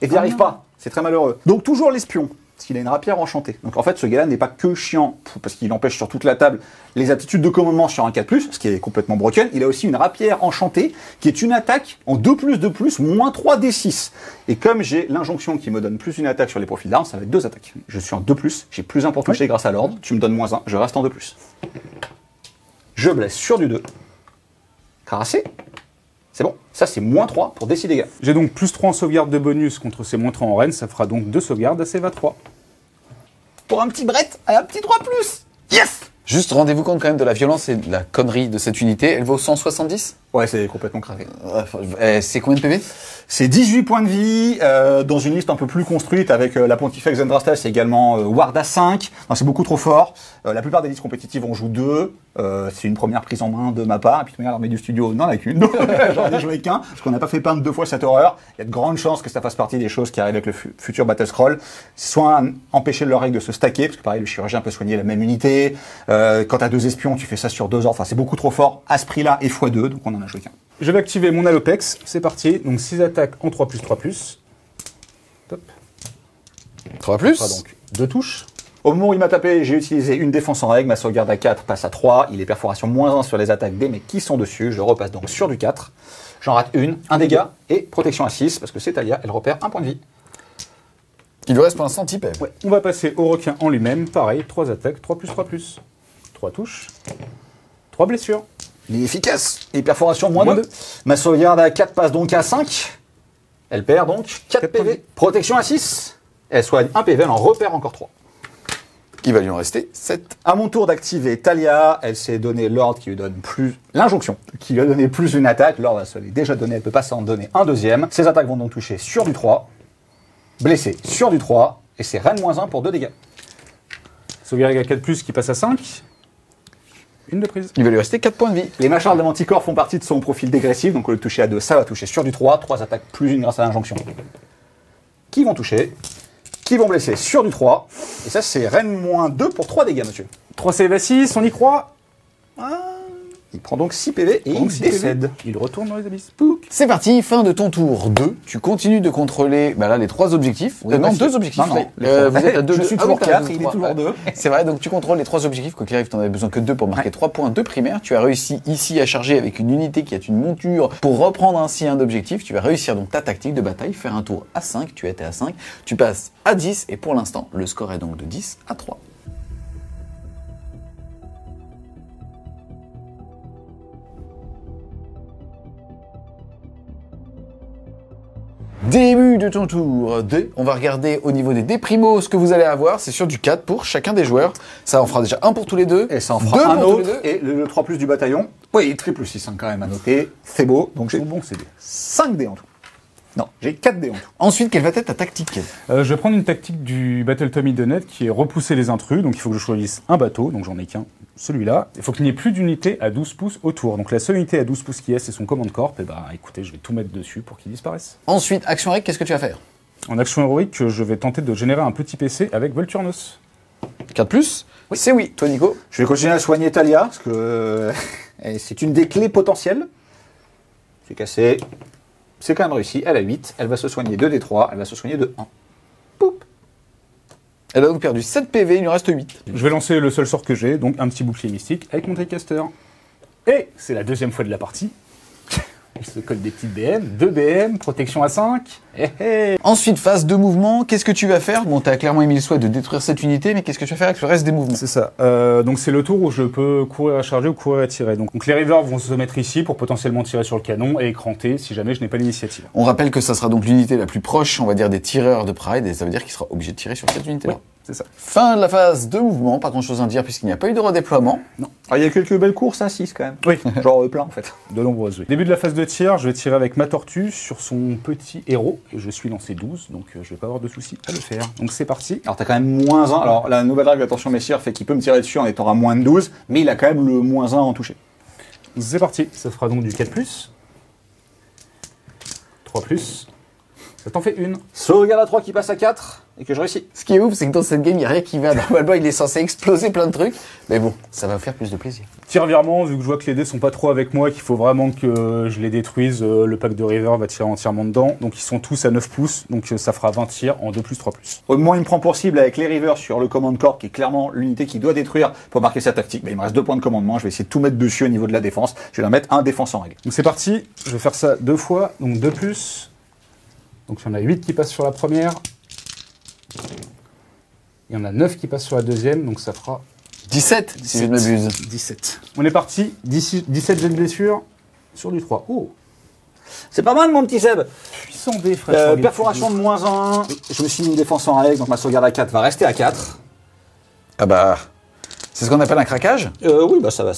et j'y arrive pas. C'est très malheureux. Donc toujours l'espion. parce qu'il a une rapière enchantée. Donc en fait, ce gars-là n'est pas que chiant, parce qu'il empêche sur toute la table les attitudes de commandement sur un 4+, ce qui est complètement broken. Il a aussi une rapière enchantée, qui est une attaque en 2+, moins 3d6. Et comme j'ai l'injonction qui me donne plus une attaque sur les profils d'armes, ça va être 2 attaques. Je suis en 2+, j'ai plus 1 pour toucher grâce à l'ordre, tu me donnes moins 1, je reste en 2+. Je blesse sur du 2. Carassé. C'est bon, ça c'est moins 3 pour D6 dégâts. J'ai donc plus 3 en sauvegarde de bonus contre ces moins 3 en reine, ça fera donc 2 sauvegardes à save à 3. Pour un petit Brett, un petit 3+. Yes. Juste rendez-vous compte quand même de la violence et de la connerie de cette unité. Elle vaut 170. Ouais, c'est complètement cravé. C'est combien de PV? C'est 18 points de vie dans une liste un peu plus construite avec la Pontifex Zendrastas, c'est également Ward à 5. Non, c'est beaucoup trop fort. La plupart des listes compétitives en jouent 2. C'est une première prise en main de ma part. Et puis, l'armée du studio n'en a qu'une. J'en ai joué qu'un, parce qu'on n'a pas fait peindre 2 fois cette horreur. Il y a de grandes chances que ça fasse partie des choses qui arrivent avec le futur Battle Scroll. Soit empêcher leur règle de se stacker, parce que pareil, le chirurgien peut soigner la même unité. Quand t'as 2 espions, tu fais ça sur 2 ordres. Enfin, c'est beaucoup trop fort à ce prix-là et x2, donc on en a joué qu'un. Je vais activer mon Alopex, c'est parti. Donc 6 attaques en 3+3+. Top. 3+. Ça fera donc 2 touches. Au moment où il m'a tapé, j'ai utilisé une défense en règle. Ma sauvegarde à 4 passe à 3. Il est perforation moins 1 sur les attaques des mecs qui sont dessus. Je repasse donc sur du 4. J'en rate une, un dégât et protection à 6 parce que c'est Talia, elle repère un point de vie. Il lui reste pour l'instant 10 PV. Ouais. On va passer au requin en lui-même. Pareil, 3 attaques, 3+3+. 3 touches. 3 blessures. Il est efficace. Et perforation moins Moins 2. Ma sauvegarde à 4 passe donc à 5. Elle perd donc 4 PV. Protection à 6. Elle soigne 1 PV, elle en repère encore 3. Il va lui en rester 7. À mon tour d'activer Talia, elle s'est donné l'ordre qui lui donne plus... L'injonction, qui lui a donné plus une attaque. L'ordre, elle se l'est déjà donné, elle peut pas s'en donner un deuxième. Ses attaques vont donc toucher sur du 3. Blessé sur du 3. Et c'est Reine moins 1 pour 2 dégâts. Sauvegarde à 4+, qui passe à 5. Une de prise. Il va lui rester 4 points de vie. Les machards de Manticore font partie de son profil dégressif, donc au lieu de toucher à 2, ça va toucher sur du 3. 3 attaques plus une grâce à l'injonction. Qui vont toucher, qui vont blesser sur du 3. Et ça, c'est Reine moins 2 pour 3 dégâts, monsieur. 3 save à 6, on y croit. Il prend donc 6 PV et il décède. Il retourne dans les abysses. Pouc. C'est parti, fin de ton tour 2. Tu continues de contrôler là, les 3 objectifs. Oui, non, bah, 2 objectifs. Non, non, vous êtes à 2. Je suis toujours 4, il est toujours 2. C'est vrai, donc tu contrôles les 3 objectifs. Quoi qu'il arrive, tu n'en avais besoin que 2 pour marquer 3 points de primaire. Tu as réussi ici à charger avec une unité qui a une monture pour reprendre ainsi un objectif. Tu vas réussir donc ta tactique de bataille, faire un tour à 5. Tu étais à 5. Tu passes à 10 et pour l'instant, le score est donc de 10 à 3. Début de ton tour 2, on va regarder au niveau des déprimos ce que vous allez avoir, c'est sur du 4 pour chacun des joueurs. Ça en fera déjà 1 pour tous les deux, Et ça en 2 fera un pour tous les autre. deux. Et le 3 plus du bataillon. Oui, triple 6 quand même à noter. C'est beau. Donc j'ai Bon, c'est bien. 5 dés en tout. Non, j'ai 4 dés en tout. Ensuite, quelle va être ta tactique? Je vais prendre une tactique du Battle Tommy de Net qui est repousser les intrus. Donc il faut que je choisisse un bateau, donc j'en ai qu'un, celui-là. Il faut qu'il n'y ait plus d'unité à 12 pouces autour. Donc la seule unité à 12 pouces qui est, c'est son command corp. Et bah écoutez, je vais tout mettre dessus pour qu'il disparaisse. Ensuite, action règle, qu'est-ce que tu vas faire? En action héroïque, je vais tenter de générer un petit PC avec Volturnos. 4 plus? Oui. C'est oui. Toi, Nico? Je vais continuer à soigner Talia, parce que c'est une des clés potentielles. C'est cassé. C'est quand même réussi. Elle a 8. Elle va se soigner de D3. Elle va se soigner de 1. Poup. Elle a donc perdu 7 PV, il lui reste 8. Je vais lancer le seul sort que j'ai, donc un petit bouclier mystique avec mon Tidecaster. Et c'est la deuxième fois de la partie. Il se colle des petites BM, 2 BM, protection à 5. Ensuite, phase de mouvement, qu'est-ce que tu vas faire? Bon, t'as clairement émis le souhait de détruire cette unité, mais qu'est-ce que tu vas faire avec le reste des mouvements? C'est ça. Donc c'est le tour où je peux courir à charger ou courir à tirer. Donc les rivers vont se mettre ici pour potentiellement tirer sur le canon et écranter si jamais je n'ai pas l'initiative. On rappelle que ça sera donc l'unité la plus proche, on va dire, des tireurs de Pride, et ça veut dire qu'il sera obligé de tirer sur cette unité-là. Ouais, c'est ça. Fin de la phase de mouvement, pas grand chose à dire puisqu'il n'y a pas eu de redéploiement. Ah, il y a quelques belles courses à 6 quand même. Oui. Genre plein en fait. De nombreuses, oui. Début de la phase de tir, je vais tirer avec ma tortue sur son petit héros. Et je suis lancé 12, donc je vais pas avoir de soucis à le faire. Donc c'est parti. Alors t'as quand même moins 1. Alors la nouvelle règle attention messieurs fait qu'il peut me tirer dessus en étant à moins de 12, mais il a quand même le moins 1 en toucher. C'est parti. Ça fera donc du 4+. 3+. Ça t'en fait une. Sauvegarde à 3 qui passe à 4 et que je réussis. Ce qui est ouf, c'est que dans cette game, il n'y a rien qui va. Normalement, il est censé exploser plein de trucs. Mais bon, ça va faire plus de plaisir. Tir virement, vu que je vois que les dés sont pas trop avec moi, qu'il faut vraiment que je les détruise, le pack de River va tirer entièrement dedans. Donc ils sont tous à 9 pouces, donc ça fera 20 tirs en 2+, 3+. Au moins, il me prend pour cible avec les Rivers sur le Command Corps, qui est clairement l'unité qui doit détruire pour marquer sa tactique. Il me reste 2 points de commandement, je vais essayer de tout mettre dessus au niveau de la défense. Je vais leur mettre un défense en règle. Donc c'est parti, je vais faire ça 2 fois, donc 2+. Donc il y en a 8 qui passent sur la première. Il y en a 9 qui passent sur la deuxième, donc ça fera 17, si je ne m'abuse. 17. On est parti, 17 jets de blessure sur du 3. Oh, C'est pas mal, mon petit Seb. puissant dé, frère. Perforation de -1. Je me suis mis une défense en règle, donc ma sauvegarde à 4 va rester à 4. Ah bah, c'est ce qu'on appelle un craquage. Oui, bah ça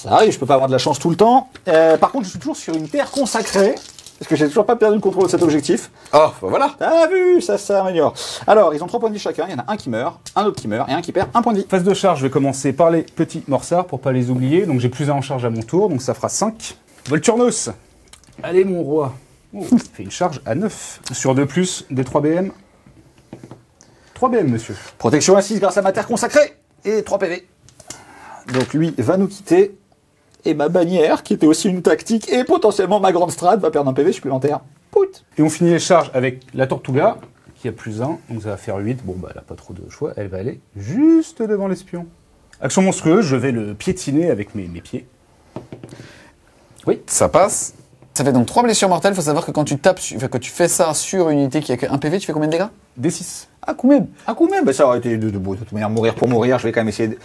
arrive, je peux pas avoir de la chance tout le temps. Par contre, je suis toujours sur une terre consacrée, parce que j'ai toujours pas perdu le contrôle de cet objectif. Oh, bah voilà. T'as vu, ça s'améliore. Alors, ils ont 3 points de vie chacun, il y en a un qui meurt, un autre qui meurt, et un qui perd 1 point de vie. Phase de charge, je vais commencer par les petits morsards pour pas les oublier. Donc j'ai plus 1 en charge à mon tour, donc ça fera 5. Volturnos. Allez, mon roi. Oh, ça fait une charge à 9. Sur 2+, des 3 BM. 3 BM, monsieur. Protection à 6 grâce à ma terre consacrée, et 3 PV. Donc lui va nous quitter, et ma bannière, qui était aussi une tactique, et potentiellement ma grande strat, va perdre un PV supplémentaire. Pout. Et on finit les charges avec la Tortuga, qui a plus 1, donc ça va faire 8. Bon, bah, elle a pas trop de choix, elle va aller juste devant l'espion. Action monstrueuse, je vais le piétiner avec mes pieds. Oui. Ça passe. Ça fait donc 3 blessures mortelles. Il faut savoir que quand tu tapes, que tu fais ça sur une unité qui a qu'un PV, tu fais combien de dégâts? D6. Ah, quand même. Un coup même, bah, ça aurait été de toute manière mourir pour mourir, je vais quand même essayer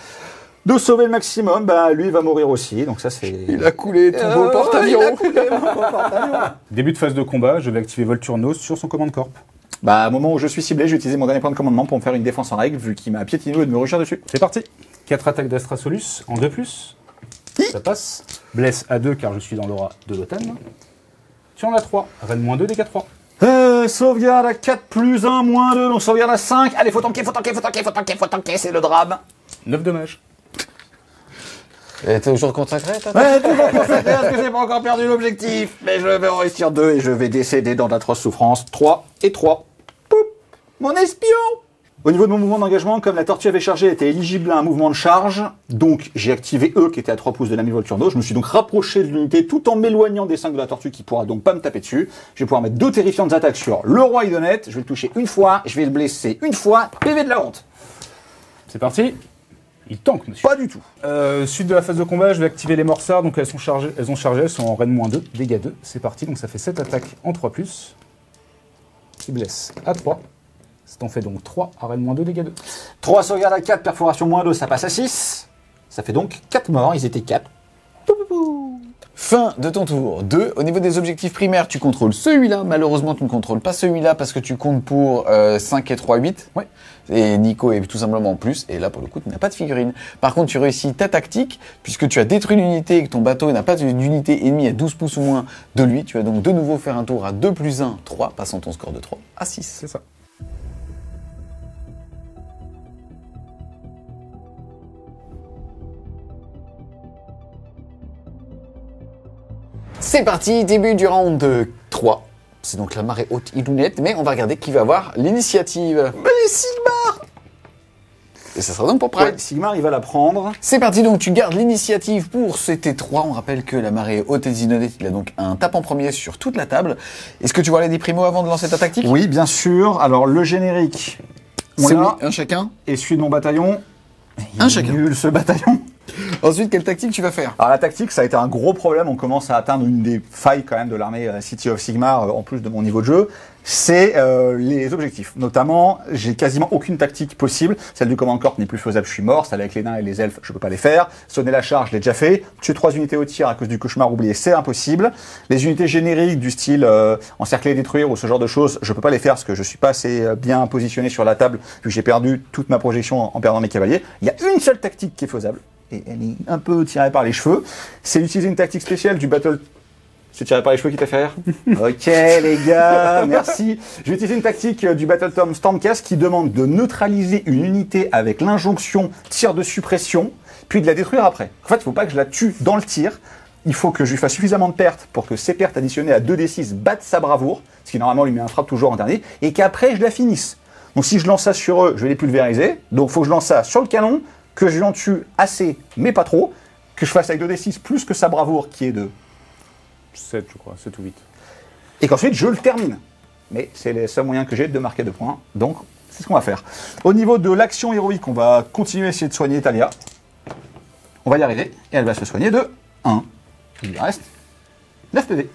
de sauver le maximum. Bah lui va mourir aussi, donc ça c'est... Il a coulé ton beau porte-avions. il a coulé mon beau porte-avions. Début de phase de combat, je vais activer Volturnos sur son command corp. Bah au moment où je suis ciblé, je vais utiliser mon dernier point de commandement pour me faire une défense en règle, vu qu'il m'a piétiné et de me rugir dessus. C'est parti. 4 attaques d'Astra Solus en 2+. Ça passe. Blesse à 2 car je suis dans l'aura de l'OTAN. Tu en as 3. Reine -2, dégâts 3. Sauvegarde à 4 plus 1, moins 2, donc sauvegarde à 5. Allez, faut tanker, c'est le drame. 9 dommages. Et t'es toujours consacré, toi? Ouais, toujours consacré parce que j'ai pas encore perdu l'objectif. Mais je vais en réussir 2 et je vais décéder dans d'atroces souffrances. 3 et 3. Poup, mon espion. Au niveau de mon mouvement d'engagement, comme la tortue avait chargé, était éligible à un mouvement de charge, donc j'ai activé E qui était à 3 pouces de l'ami Volturno. Je me suis donc rapproché de l'unité tout en m'éloignant des 5 de la tortue qui pourra donc pas me taper dessus. Je vais pouvoir mettre 2 terrifiantes attaques sur le roi Idonette. Je vais le toucher une fois, je vais le blesser une fois. PV de la honte. C'est parti. Il tank, monsieur. Pas du tout. Suite de la phase de combat, je vais activer les morsards. Donc elles sont chargées, elles sont en reine -2, dégâts 2. C'est parti, donc ça fait 7 attaques en 3+. Qui blesse à 3. Ça t'en fait donc 3 à reine -2, dégâts 2. 3 sauvegarde à 4, perforation -2, ça passe à 6. Ça fait donc 4 morts, ils étaient 4. Fin de ton tour. 2. Au niveau des objectifs primaires, tu contrôles celui-là. Malheureusement, tu ne contrôles pas celui-là parce que tu comptes pour 5 et 3, 8. Ouais. Et Nico est tout simplement en plus. Et là, pour le coup, tu n'as pas de figurine. Par contre, tu réussis ta tactique puisque tu as détruit l'unité et que ton bateau n'a pas d'unité ennemie à 12 pouces ou moins de lui. Tu vas donc de nouveau faire un tour à 2 plus 1, 3, passant ton score de 3 à 6. C'est ça. C'est parti, début du round 3. C'est donc la marée haute Ilounette, mais on va regarder qui va avoir l'initiative. Mais Sigmar. Et ça sera donc pour Pride. Ouais, Sigmar, il va la prendre. C'est parti, donc tu gardes l'initiative pour CT3. On rappelle que la marée haute et Ilounette, il a donc un tape en premier sur toute la table. Est-ce que tu vois les 10 primos avant de lancer ta tactique? Oui, bien sûr. Alors, le générique, on C'est l'a. un chacun. Et celui de mon bataillon. Un chacun. Nul, ce bataillon. Ensuite, quelle tactique tu vas faire? Alors la tactique, ça a été un gros problème. On commence à atteindre une des failles quand même de l'armée City of Sigmar, en plus de mon niveau de jeu. C'est les objectifs. Notamment, j'ai quasiment aucune tactique possible. Celle du Command Corps n'est plus faisable, je suis mort. Celle avec les nains et les elfes, je peux pas les faire. Sonner la charge, je l'ai déjà fait. Tuer 3 unités au tir à cause du cauchemar oublié, c'est impossible. Les unités génériques du style encercler et détruire ou ce genre de choses, je peux pas les faire parce que je suis pas assez bien positionné sur la table vu que j'ai perdu toute ma projection en perdant mes cavaliers. Il y a une seule tactique qui est faisable. Et elle est un peu tirée par les cheveux, c'est d'utiliser une tactique spéciale du battle... C'est tiré par les cheveux qui t'a fait rire? Ok les gars, merci. Je vais utiliser une tactique du Battletom Stormcast qui demande de neutraliser une unité avec l'injonction tir de suppression, puis de la détruire après. En fait, il ne faut pas que je la tue dans le tir, il faut que je lui fasse suffisamment de pertes pour que ces pertes additionnées à 2d6 battent sa bravoure, ce qui normalement lui met un frappe toujours en dernier, et qu'après je la finisse. Donc si je lance ça sur eux, je vais les pulvériser. Donc il faut que je lance ça sur le canon, que je lui en tue assez, mais pas trop, que je fasse avec 2d6 plus que sa bravoure qui est de 7, je crois, 7 ou 8. et qu'ensuite je le termine. Mais c'est le seul moyen que j'ai de marquer 2 points, donc c'est ce qu'on va faire. Au niveau de l'action héroïque, on va continuer à essayer de soigner Talia. On va y arriver, et elle va se soigner de 1. Il lui reste 9 PV.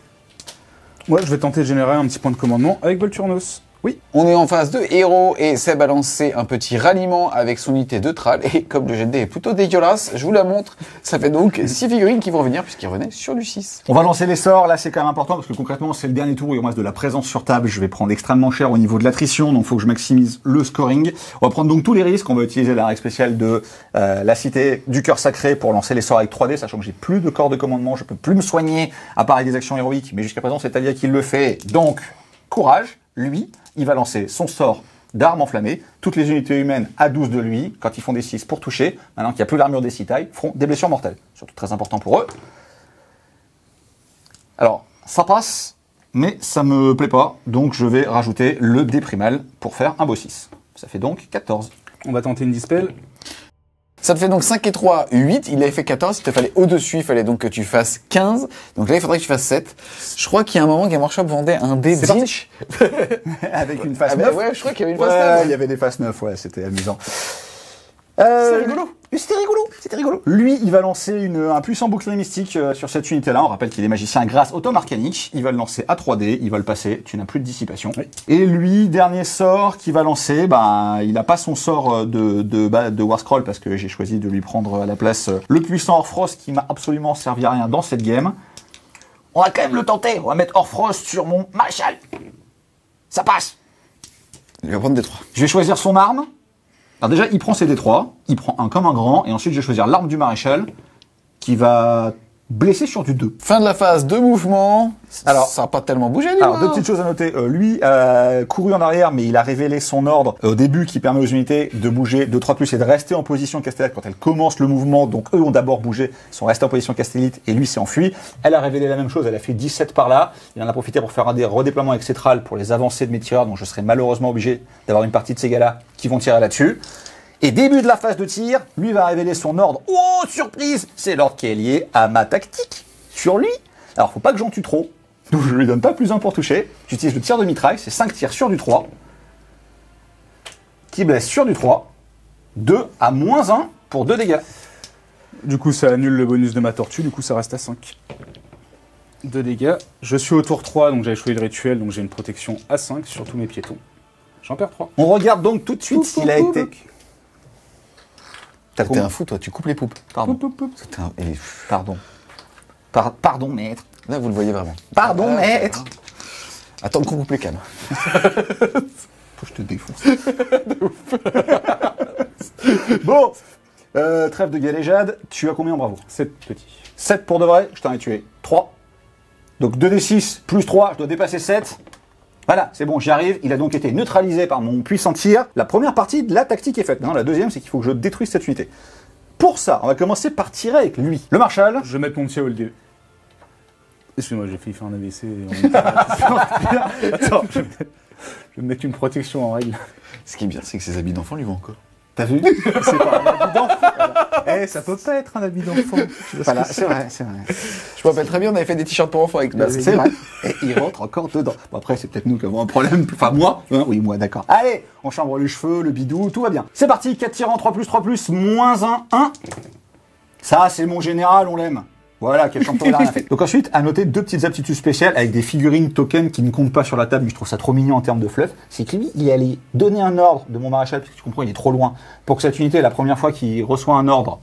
Ouais, je vais tenter de générer un petit point de commandement avec Volturnos. Oui, on est en phase de héros et Seb a lancé un petit ralliement avec son unité de Thrall. Et comme le jet de dés est plutôt dégueulasse, je vous la montre. Ça fait donc 6 figurines qui vont revenir puisqu'ils revenaient sur du 6. On va lancer les sorts, là c'est quand même important parce que concrètement c'est le dernier tour où il reste de la présence sur table. Je vais prendre extrêmement cher au niveau de l'attrition, donc il faut que je maximise le scoring. On va prendre donc tous les risques, on va utiliser la règle spéciale de la cité du cœur sacré pour lancer les sorts avec 3D, sachant que j'ai plus de corps de commandement, je peux plus me soigner à part avec des actions héroïques, mais jusqu'à présent c'est Talia qui le fait. Donc, courage, lui, il va lancer son sort d'arme enflammée. Toutes les unités humaines à 12 de lui, quand ils font des 6 pour toucher, maintenant qu'il n'y a plus l'armure des 6 tailles, feront des blessures mortelles. Surtout très important pour eux. Alors, ça passe, mais ça me plaît pas, donc je vais rajouter le dé primal pour faire un beau 6. Ça fait donc 14. On va tenter une dispel. Ça te fait donc 5 et 3, 8. Il avait fait 14. Il te fallait au-dessus. Il fallait donc que tu fasses 15. Donc là, il faudrait que tu fasses 7. Je crois qu'il y a un moment, Game Workshop vendait un dé C'est Zinch. Avec une face Ah 9. ouais, je crois qu'il y avait une face Ouais, 9. il y avait des faces 9, ouais, c'était amusant. C'est rigolo. C'était rigolo. Lui, il va lancer un puissant bouclier mystique sur cette unité-là. On rappelle qu'il est magicien grâce au tome arcanique. Il va le lancer à 3D, il va le passer, tu n'as plus de dissipation. Oui. Et lui, dernier sort qu'il va lancer, il n'a pas son sort de Warscroll parce que j'ai choisi de lui prendre à la place le puissant Orfrost qui m'a absolument servi à rien dans cette game. On va quand même le tenter, on va mettre Orfrost sur mon maréchal. Ça passe. Il va prendre des 3. Je vais choisir son arme. Alors déjà, il prend ses D3, il prend un comme un grand, et ensuite je vais choisir l'arme du maréchal, qui va blesser sur du 2. Fin de la phase de mouvement. Alors, ça n'a pas tellement bougé, lui. Alors, deux petites choses à noter. Lui a couru en arrière, mais il a révélé son ordre au début qui permet aux unités de bouger de 3+, et de rester en position castellite quand elles commencent le mouvement. Donc eux ont d'abord bougé, sont restés en position castellite, et lui s'est enfui. Elle a révélé la même chose, elle a fait 17 par là. Il en a profité pour faire un des redéploiements avec ses tralles pour les avancées de mes tireurs, donc je serai malheureusement obligé d'avoir une partie de ces gars-là qui vont tirer là-dessus. Et début de la phase de tir, lui va révéler son ordre. Oh, surprise! C'est l'ordre qui est lié à ma tactique sur lui. Alors, faut pas que j'en tue trop. Donc, je lui donne pas plus 1 pour toucher. J'utilise le tir de mitraille, c'est 5 tirs sur du 3. Qui blesse sur du 3. 2 à -1 pour 2 dégâts. Du coup, ça annule le bonus de ma tortue, du coup, ça reste à 5. 2 dégâts. Je suis au tour 3, donc j'avais choisi le rituel, donc j'ai une protection à 5 sur tous mes piétons. J'en perds 3. On regarde donc tout de suite s'il a été... T'as T'es combien? un fou, toi. Tu coupes les poupes. Pardon. C'était un- et- Pardon. Pardon, maître. Là, vous le voyez vraiment. Pardon, Ah, maître. Attends qu'on coupe les cannes. Faut que je te défonce. Bon, trêve de galéjade, tu as combien en bravo? 7 petits. 7 pour de vrai, je t'en ai tué 3. Donc 2d6 plus 3, je dois dépasser 7. Voilà, c'est bon, j'y arrive. Il a donc été neutralisé par mon puissant tir. La première partie de la tactique est faite. Maintenant, la deuxième, c'est qu'il faut que je détruise cette unité. Pour ça, on va commencer par tirer avec lui. Le Marshal. Je vais mettre mon tir au LD. Excuse-moi, j'ai failli faire un AVC. Attends, je vais me mettre une protection en règle. Ce qui est bien, c'est que ses habits d'enfant lui vont encore. T'as vu? C'est pas un habit d'enfant. Eh, ça peut pas être un habit d'enfant. Voilà, c'est vrai, c'est vrai. Je me rappelle très bien, on avait fait des t-shirts pour enfants avec Bah, Blas. c'est vrai. Et il rentre encore dedans. Bon, après, c'est peut-être nous qui avons un problème. Enfin, moi. Hein, oui, moi, d'accord. Allez, on chambre les cheveux, le bidou, tout va bien. C'est parti, 4 tirants, 3+, -1, 1. Ça, c'est mon général, on l'aime. Voilà, quel champion, il a rien fait. Donc ensuite, à noter 2 petites aptitudes spéciales avec des figurines tokens qui ne comptent pas sur la table, mais je trouve ça trop mignon en termes de fluff. C'est que lui, il est allé donner un ordre de mon maréchal, parce que tu comprends, il est trop loin, pour que cette unité, la première fois qu'il reçoit un ordre,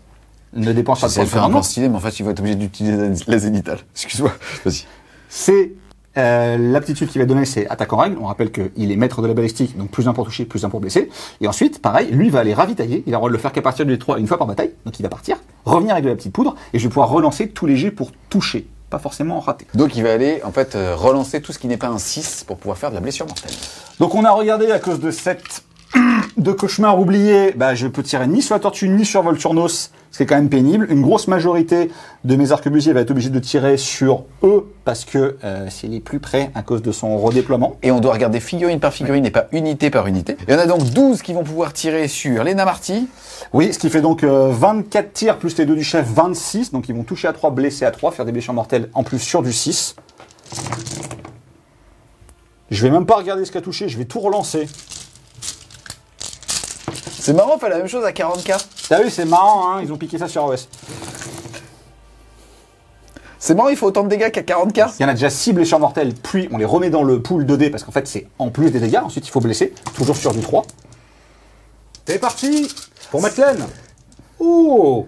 ne dépense pas de J'essaie points de de faire un commandement. plan stylé, mais en fait, il va être obligé d'utiliser la zénitale. Excuse-moi. Vas-y. C'est l'aptitude qu'il va donner, c'est attaque en règle. On rappelle qu'il est maître de la balistique, donc plus 1 pour toucher, plus 1 pour blesser. Et ensuite, pareil, lui va aller ravitailler. Il a le droit de le faire qu'à partir du 3 une fois par bataille. Donc il va partir, revenir avec de la petite poudre, et je vais pouvoir relancer tous les jets pour toucher. Pas forcément rater. Donc, il va aller, en fait, relancer tout ce qui n'est pas un 6 pour pouvoir faire de la blessure mortelle. Donc on a regardé à cause de cette de cauchemar oublié, bah, je peux tirer ni sur la tortue ni sur Volturnos, ce qui est quand même pénible. Une grosse majorité de mes arquebusiers va être obligée de tirer sur eux parce que c'est les plus près à cause de son redéploiement. Et on doit regarder figurine par figurine et pas unité par unité. Il y en a donc 12 qui vont pouvoir tirer sur les Namarty. Oui, ce qui fait donc 24 tirs plus les deux du chef, 26. Donc ils vont toucher à 3, blesser à 3, faire des blessures mortelles en plus sur du 6. Je vais même pas regarder ce qu'a touché, je vais tout relancer. C'est marrant, on fait la même chose à 40k. T'as vu, c'est marrant, hein, ils ont piqué ça sur OS. C'est marrant, il faut autant de dégâts qu'à 40k. Il y en a déjà 6 blessures mortelles, puis on les remet dans le pool 2D parce qu'en fait c'est en plus des dégâts. Ensuite il faut blesser, toujours sur du 3. C'est parti pour Madeleine. Oh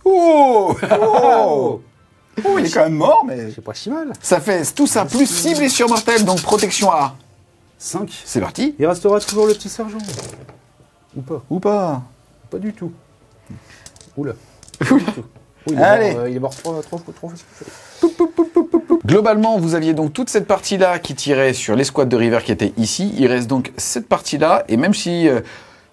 Oh Oh Oh, il est quand même mort, mais C'est pas si mal. Ça fait tout ça plus 6 blessures mortelles, donc protection à 5. C'est parti. Il restera toujours le petit sergent. Ou pas. ou pas. Pas du tout. Oula. Oula. Oui, Allez. il est mort 3 fois. Globalement, vous aviez donc toute cette partie-là qui tirait sur l'escouade de River qui était ici. Il reste donc cette partie-là. Et même si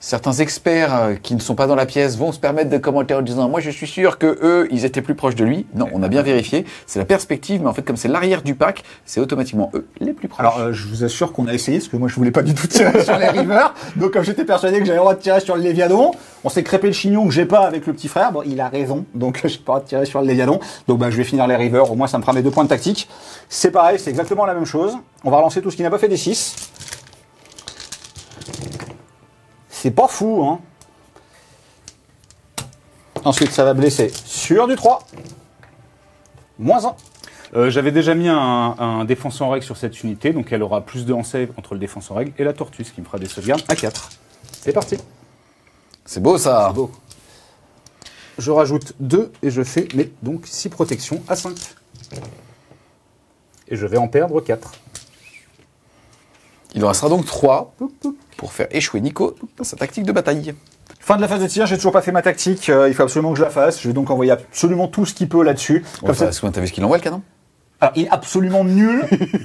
certains experts qui ne sont pas dans la pièce vont se permettre de commenter en disant « Moi, je suis sûr que eux, ils étaient plus proches de lui ». Non, on a bien vérifié. C'est la perspective, mais en fait, comme c'est l'arrière du pack, c'est automatiquement eux les plus proches. Alors je vous assure qu'on a essayé, parce que moi je voulais pas du tout tirer sur les Rivers. Donc comme j'étais persuadé que j'avais le droit de tirer sur le Léviadon, on s'est crêpé le chignon que j'ai pas avec le petit frère. Bon, il a raison, donc j'ai pas le droit de tirer sur le Léviadon. Donc bah, je vais finir les Rivers, au moins ça me fera mes 2 points de tactique. C'est pareil, c'est exactement la même chose. On va relancer tout ce qui n'a pas fait des 6. C'est pas fou, hein. Ensuite, ça va blesser sur du 3. Moins 1. J'avais déjà mis un défense en règle sur cette unité, donc elle aura plus de en save entre le défense en règle et la tortue, ce qui me fera des sauvegardes à 4. C'est parti. C'est beau, ça. C'est beau. Je rajoute 2 et je fais donc 6 protections à 5. Et je vais en perdre 4. Il en restera donc 3 pour faire échouer Nico dans sa tactique de bataille. Fin de la phase de tir, j'ai toujours pas fait ma tactique, il faut absolument que je la fasse. Je vais donc envoyer absolument tout ce qu'il peut là-dessus. Comme ça. Est-ce que t'as vu ce qu'il envoie, le canon? Alors, il est absolument nul,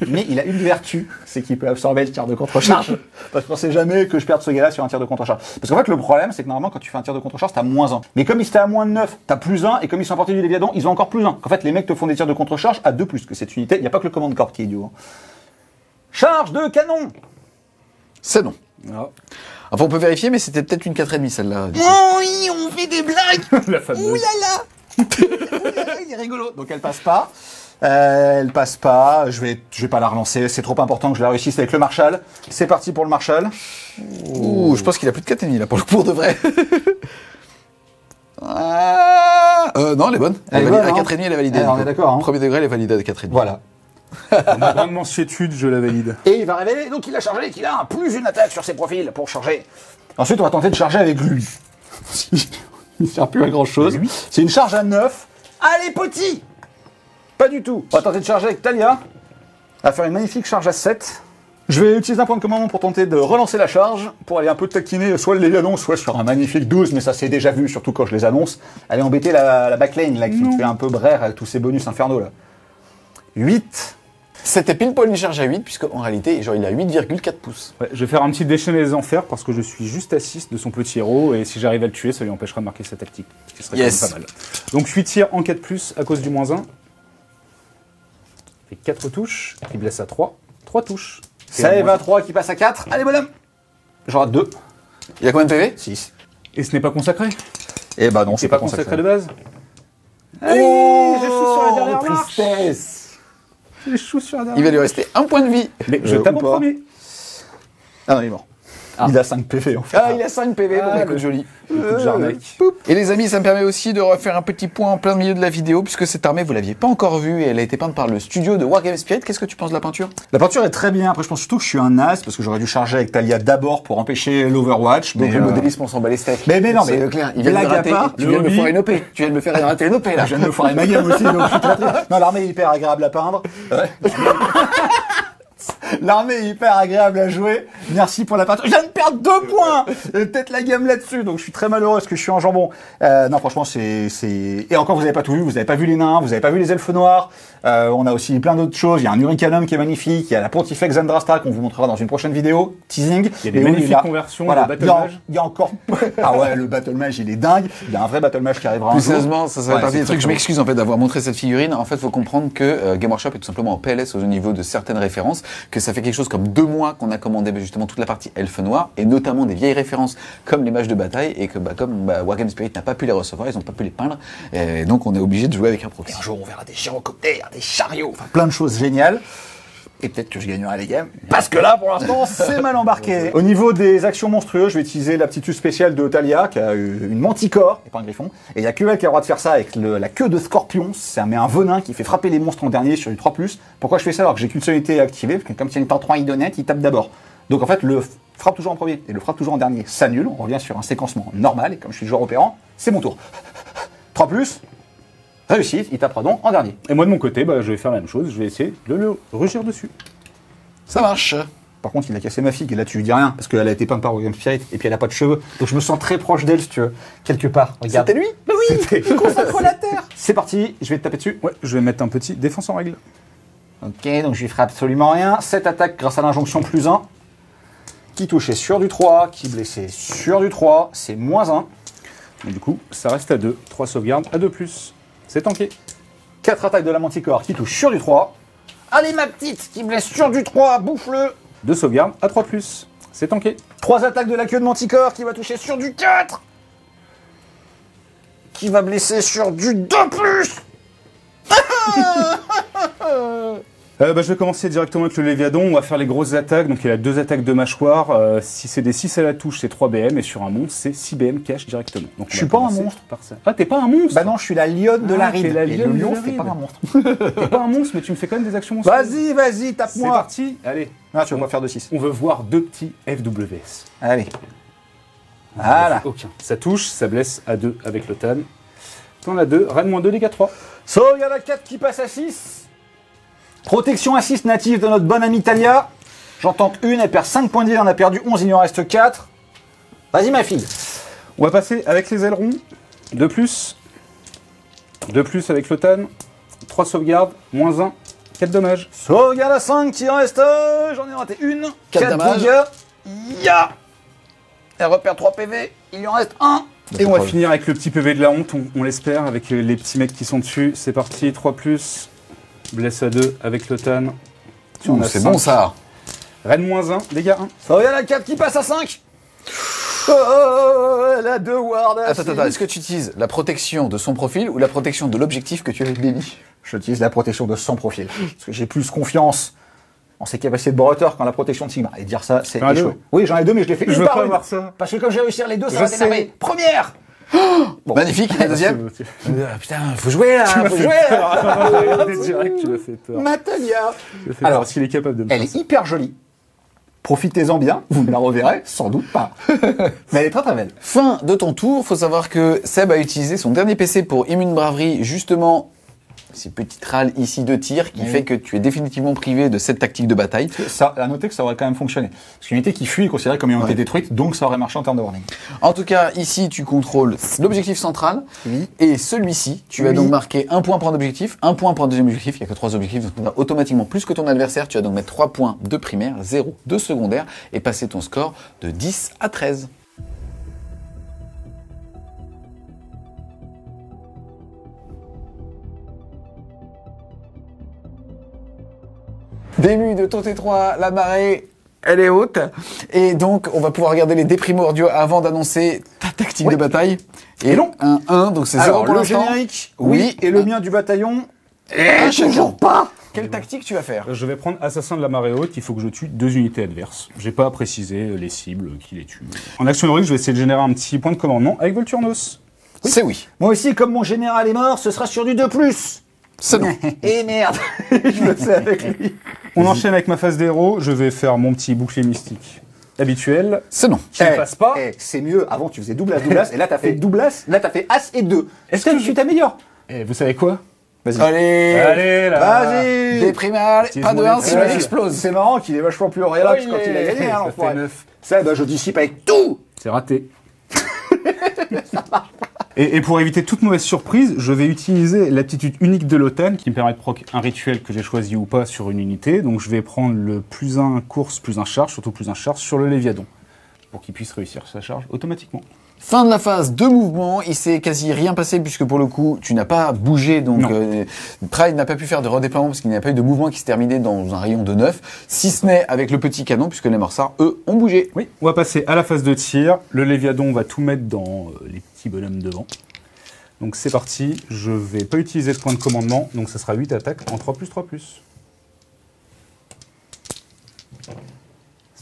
mais il a une vertu, c'est qu'il peut absorber le tir de contre-charge. Parce qu'on sait jamais que je perde ce gars-là sur un tir de contre-charge. Parce qu'en fait, le problème, c'est que normalement, quand tu fais un tir de contre-charge, t'as moins 1. Mais comme ils étaient à moins 9, t'as plus 1, et comme ils sont portés du Léviadon, ils ont encore plus 1. En fait, les mecs te font des tirs de contre-charge à 2 plus que cette unité. Il n'y a pas que le command corps qui est idiot. Charge de canon! C'est non. Ah. Enfin, on peut vérifier, mais c'était peut-être une 4,5 celle-là. Oh oui, on fait des blagues! La fameuse. Ouh là là! Il est rigolo. Donc elle passe pas. Elle passe pas. Je vais pas la relancer. C'est trop important que je la réussisse avec le Marshall. C'est parti pour le Marshall. Ouh, je pense qu'il a plus de 4,5 là, pour le coup, de vrai. Non, elle est bonne. Elle est À bonne, 4,5, elle est validée. on est Nico. d'accord, hein. Premier degré, elle est validée à 4,5. Voilà. Ma grande mansuétude, je la valide. Et il va révéler donc il a chargé qu'il a un plus une attaque sur ses profils pour charger. Ensuite, on va tenter de charger avec lui. Il ne sert plus à grand chose. C'est une charge à 9. Allez, petit! Pas du tout. On va tenter de charger avec Talia. On va faire une magnifique charge à 7. Je vais utiliser un point de commandement pour tenter de relancer la charge, pour aller un peu taquiner soit le Léviadon, soit sur un magnifique 12, mais ça c'est déjà vu, surtout quand je les annonce. Aller embêter la backline là, qui me fait un peu braire avec tous ces bonus infernaux là. 8. C'était pile poil une charge à 8, puisqu'en réalité, genre, il a 8,4 pouces. Ouais, je vais faire un petit déchaîner des enfers parce que je suis juste à 6 de son petit héros et si j'arrive à le tuer, ça lui empêchera de marquer sa tactique. Ce qui serait Yes. quand même pas mal. Donc 8 tirs en 4+, à cause du moins 1. Fait 4 touches, qui blesse à 3. 3 touches. Ça va 3 qui passe à 4. Allez, bonhomme. J'aurai 2. Il a combien de PV? 6. Et ce n'est pas consacré. Et bah non, C'est pas consacré de base. Oh, j'ai chou sur la dernière marche. tristesse. J'ai chou sur la dernière. Il va lui rester un point de vie. Mais je tape ou en pas. premier. Ah non, il est mort. Il a 5 PV en fait. Ah, il a 5 PV, bon, bah, écoute, joli. Coup de jarnac. Et les amis, ça me permet aussi de refaire un petit point en plein milieu de la vidéo, puisque cette armée, vous l'aviez pas encore vue, et elle a été peinte par le studio de Wargame Spirit. Qu'est-ce que tu penses de la peinture? La peinture est très bien. Après, je pense surtout que je suis un as parce que j'aurais dû charger avec Talia d'abord pour empêcher l'Overwatch. Donc Mais, le modélisme, on s'en bat les steaks. mais non, C'est mais clair. Il vient de blague me à rater. part, Tu viens de me faire une OP. Tu viens de me faire rater une OP, là. je viens de me foirer ma gamme aussi, donc je suis très triste. Non, l'armée est hyper agréable à peindre. L'armée est hyper agréable à jouer. Merci pour la partie. Je viens de perdre 2 points. Peut-être la gamme là-dessus, donc je suis très malheureux parce que je suis en jambon. Non, franchement, c'est... Et encore, vous avez pas tout vu. Vous avez pas vu les nains, vous avez pas vu les elfes noirs. On a aussi plein d'autres choses. Il y a un Hurricanum qui est magnifique. Il y a la Pontifex Zandrasta qu'on vous montrera dans une prochaine vidéo. Teasing. Il y a des magnifiques conversions de Battle Mage. Il y a encore... Ah ouais, le Battle Mage, il est dingue. Il y a un vrai Battle Mage qui arrivera un Plus jour. sérieusement, ça fait partie des trucs. Je m'excuse en fait d'avoir montré cette figurine. En fait, faut comprendre que Game Workshop est tout simplement en PLS au niveau de certaines références, que ça fait quelque chose comme 2 mois qu'on a commandé justement toute la partie Elfe Noir et notamment des vieilles références comme les mages de bataille et que comme Wargame Spirit n'a pas pu les recevoir, ils n'ont pas pu les peindre et donc on est obligé de jouer avec un proxy. Et un jour, on verra des gyrocoptères, des chariots, enfin plein de choses géniales. Et peut-être que je gagnerai les games. Parce que là, pour l'instant, c'est mal embarqué. Au niveau des actions monstrueuses, je vais utiliser l'aptitude spéciale de Talia, qui a une manticore, et pas un griffon. Et il n'y a que elle qui a le droit de faire ça avec la queue de scorpion. Ça met un venin qui fait frapper les monstres en dernier sur du 3+. Pourquoi je fais ça alors que j'ai qu'une seule unité activée? Parce que comme c'est une temps 3 idonette, il tape d'abord. Donc en fait, le frappe toujours en premier et le frappe toujours en dernier s'annule. On revient sur un séquencement normal. Et comme je suis le joueur opérant, c'est mon tour. 3+. Réussite, il tapera donc en dernier. Et moi de mon côté, je vais faire la même chose, je vais essayer de le rugir dessus. Ça marche. Par contre, il a cassé ma figue, et là tu lui dis rien, parce qu'elle a été peinte par Wargame Spirit, et puis elle a pas de cheveux. Donc je me sens très proche d'elle, si tu veux, quelque part. Regarde. C'était lui? Mais oui, il consacre la terre. C'est parti, je vais te taper dessus. Ouais, je vais mettre un petit défense en règle. Ok, donc je lui ferai absolument rien. 7 attaques grâce à l'injonction +1. Qui touchait sur du 3, qui blessait sur du 3, c'est -1. Donc du coup, ça reste à 2. 3 sauvegardes à 2+. C'est tanké. 4 attaques de la manticore qui touche sur du 3. Allez ma petite, qui blesse sur du 3, bouffe-le. 2 sauvegardes à 3+. C'est tanké. 3 attaques de la queue de manticore qui va toucher sur du 4. Qui va blesser sur du 2+. Je vais commencer directement avec le Léviadon. On va faire les grosses attaques. Donc il y a 2 attaques de mâchoire. Si c'est des 6 à la touche, c'est 3 BM. Et sur un monstre, c'est 6 BM cash directement. Donc, je suis pas un monstre. Par ça. Ah, t'es pas un monstre? Bah non, je suis la lionne de la ride. La et le lion, c'est pas un monstre. T'es pas un monstre, mais tu me fais quand même des actions monstrueuses. Vas-y, tape-moi. C'est parti. Allez. Ah, tu vas pas faire de 6. On veut voir 2 petits FWS. Allez. Voilà. Aucun. Ça touche, ça blesse à 2 avec le TAN. T'en as 2. Reine -2, dégâts 3. Sauvegarde à 4 qui passe à 6. Protection à 6 native de notre bonne amie Talia. J'en tente une, elle perd 5 points de vie, on a perdu 11, il en reste 4. Vas-y ma fille. On va passer avec les ailerons. 2+. 2+ avec le TAN. 3 sauvegardes, -1. 4 dommages. Sauvegarde à 5 qui en reste. J'en ai raté une. 4 dommages. Dégâts. Ya. Elle repère 3 PV, il en reste 1. Et on va finir avec le petit PV de la honte, on l'espère, avec les petits mecs qui sont dessus. C'est parti, 3+. Blesse à 2 avec le TAN. C'est bon ça. Reine -1, dégâts 1. Sauvegarde à 4 qui passe à 5. Elle a 2 wards. Attends, est-ce que tu utilises la protection de son profil ou la protection de l'objectif que tu avais béni? J'utilise la protection de son profil. Parce que j'ai plus confiance en ses capacités de Borutor qu'en la protection de Sigma. Et dire ça, c'est échoué. Oui, j'en ai 2, mais je l'ai fait Je une veux par pas une. voir ça. Parce que comme j'ai réussi les 2, ça va t'énerver. Première. Bon. Magnifique, la deuxième. Putain, faut jouer là, faut jouer là. Regardez direct, tu m'as fait peur. Natalia. Alors, est-ce qu'il est capable de me Elle faire est ça? hyper jolie. Profitez-en bien, vous ne la reverrez sans doute pas. Mais elle est très très belle. Fin de ton tour, faut savoir que Seb a utilisé son dernier PC pour Immune Bravery, justement, ces petites râles ici de tir qui fait que tu es définitivement privé de cette tactique de bataille. Ça, à noter que ça aurait quand même fonctionné. Parce qu'une unité qui fuit est considérée comme une unité détruite, donc ça aurait marché en termes de warning. En tout cas, ici, tu contrôles l'objectif central. Oui. Et celui-ci, tu vas donc marquer 1 point pour un objectif, 1 point pour un deuxième objectif. Il n'y a que 3 objectifs, donc tu as automatiquement plus que ton adversaire. Tu vas donc mettre 3 points de primaire, 0 de secondaire et passer ton score de 10 à 13. Début de ton T3, la marée, elle est haute. Et donc, on va pouvoir regarder les dés primordiaux avant d'annoncer ta tactique de bataille. Et non. Un 1, donc c'est 0 Alors, pour le l'instant. générique, oui, et le mien du bataillon, toujours pas. Quelle tactique tu vas faire? Je vais prendre Assassin de la marée haute, il faut que je tue 2 unités adverses. J'ai pas précisé les cibles qui les tuent. En action héroïque, je vais essayer de générer un petit point de commandement avec Volturnos. C'est oui. Moi aussi, comme mon général est mort, ce sera sur du 2+. C'est non. Et merde, je le sais avec lui. On enchaîne avec ma phase d'héros, je vais faire mon petit bouclier mystique habituel. C'est non. Qui ne passe pas. C'est mieux, avant tu faisais double as, et là t'as fait double as, là t'as fait as et 2. Est-ce que tu t'améliores? Et vous savez quoi? Vas-y. Allez là. Vas-y Déprimal, Utilise pas de mon 1, effet. sinon il Ouais. explose. C'est marrant qu'il est vachement plus relax quand il a gagné, hein, Ça l'enfoiré. fait 9. Ça, bah, je dissipe avec tout. C'est raté. Et pour éviter toute mauvaise surprise, je vais utiliser l'aptitude unique de l'OTAN qui me permet de proc un rituel que j'ai choisi ou pas sur une unité. Donc je vais prendre le +1 course, +1 charge, surtout +1 charge sur le Léviadon pour qu'il puisse réussir sa charge automatiquement. Fin de la phase de mouvement, il s'est quasi rien passé puisque pour le coup, tu n'as pas bougé, donc Pride n'a pas pu faire de redéploiement parce qu'il n'y a pas eu de mouvement qui se terminait dans un rayon de 9, si ce n'est avec le petit canon puisque les Morsards, eux, ont bougé. Oui, on va passer à la phase de tir. Le Léviadon, on va tout mettre dans les petits bonhommes devant. Donc c'est parti, je vais pas utiliser de point de commandement, donc ça sera 8 attaques en 3+3+. Ça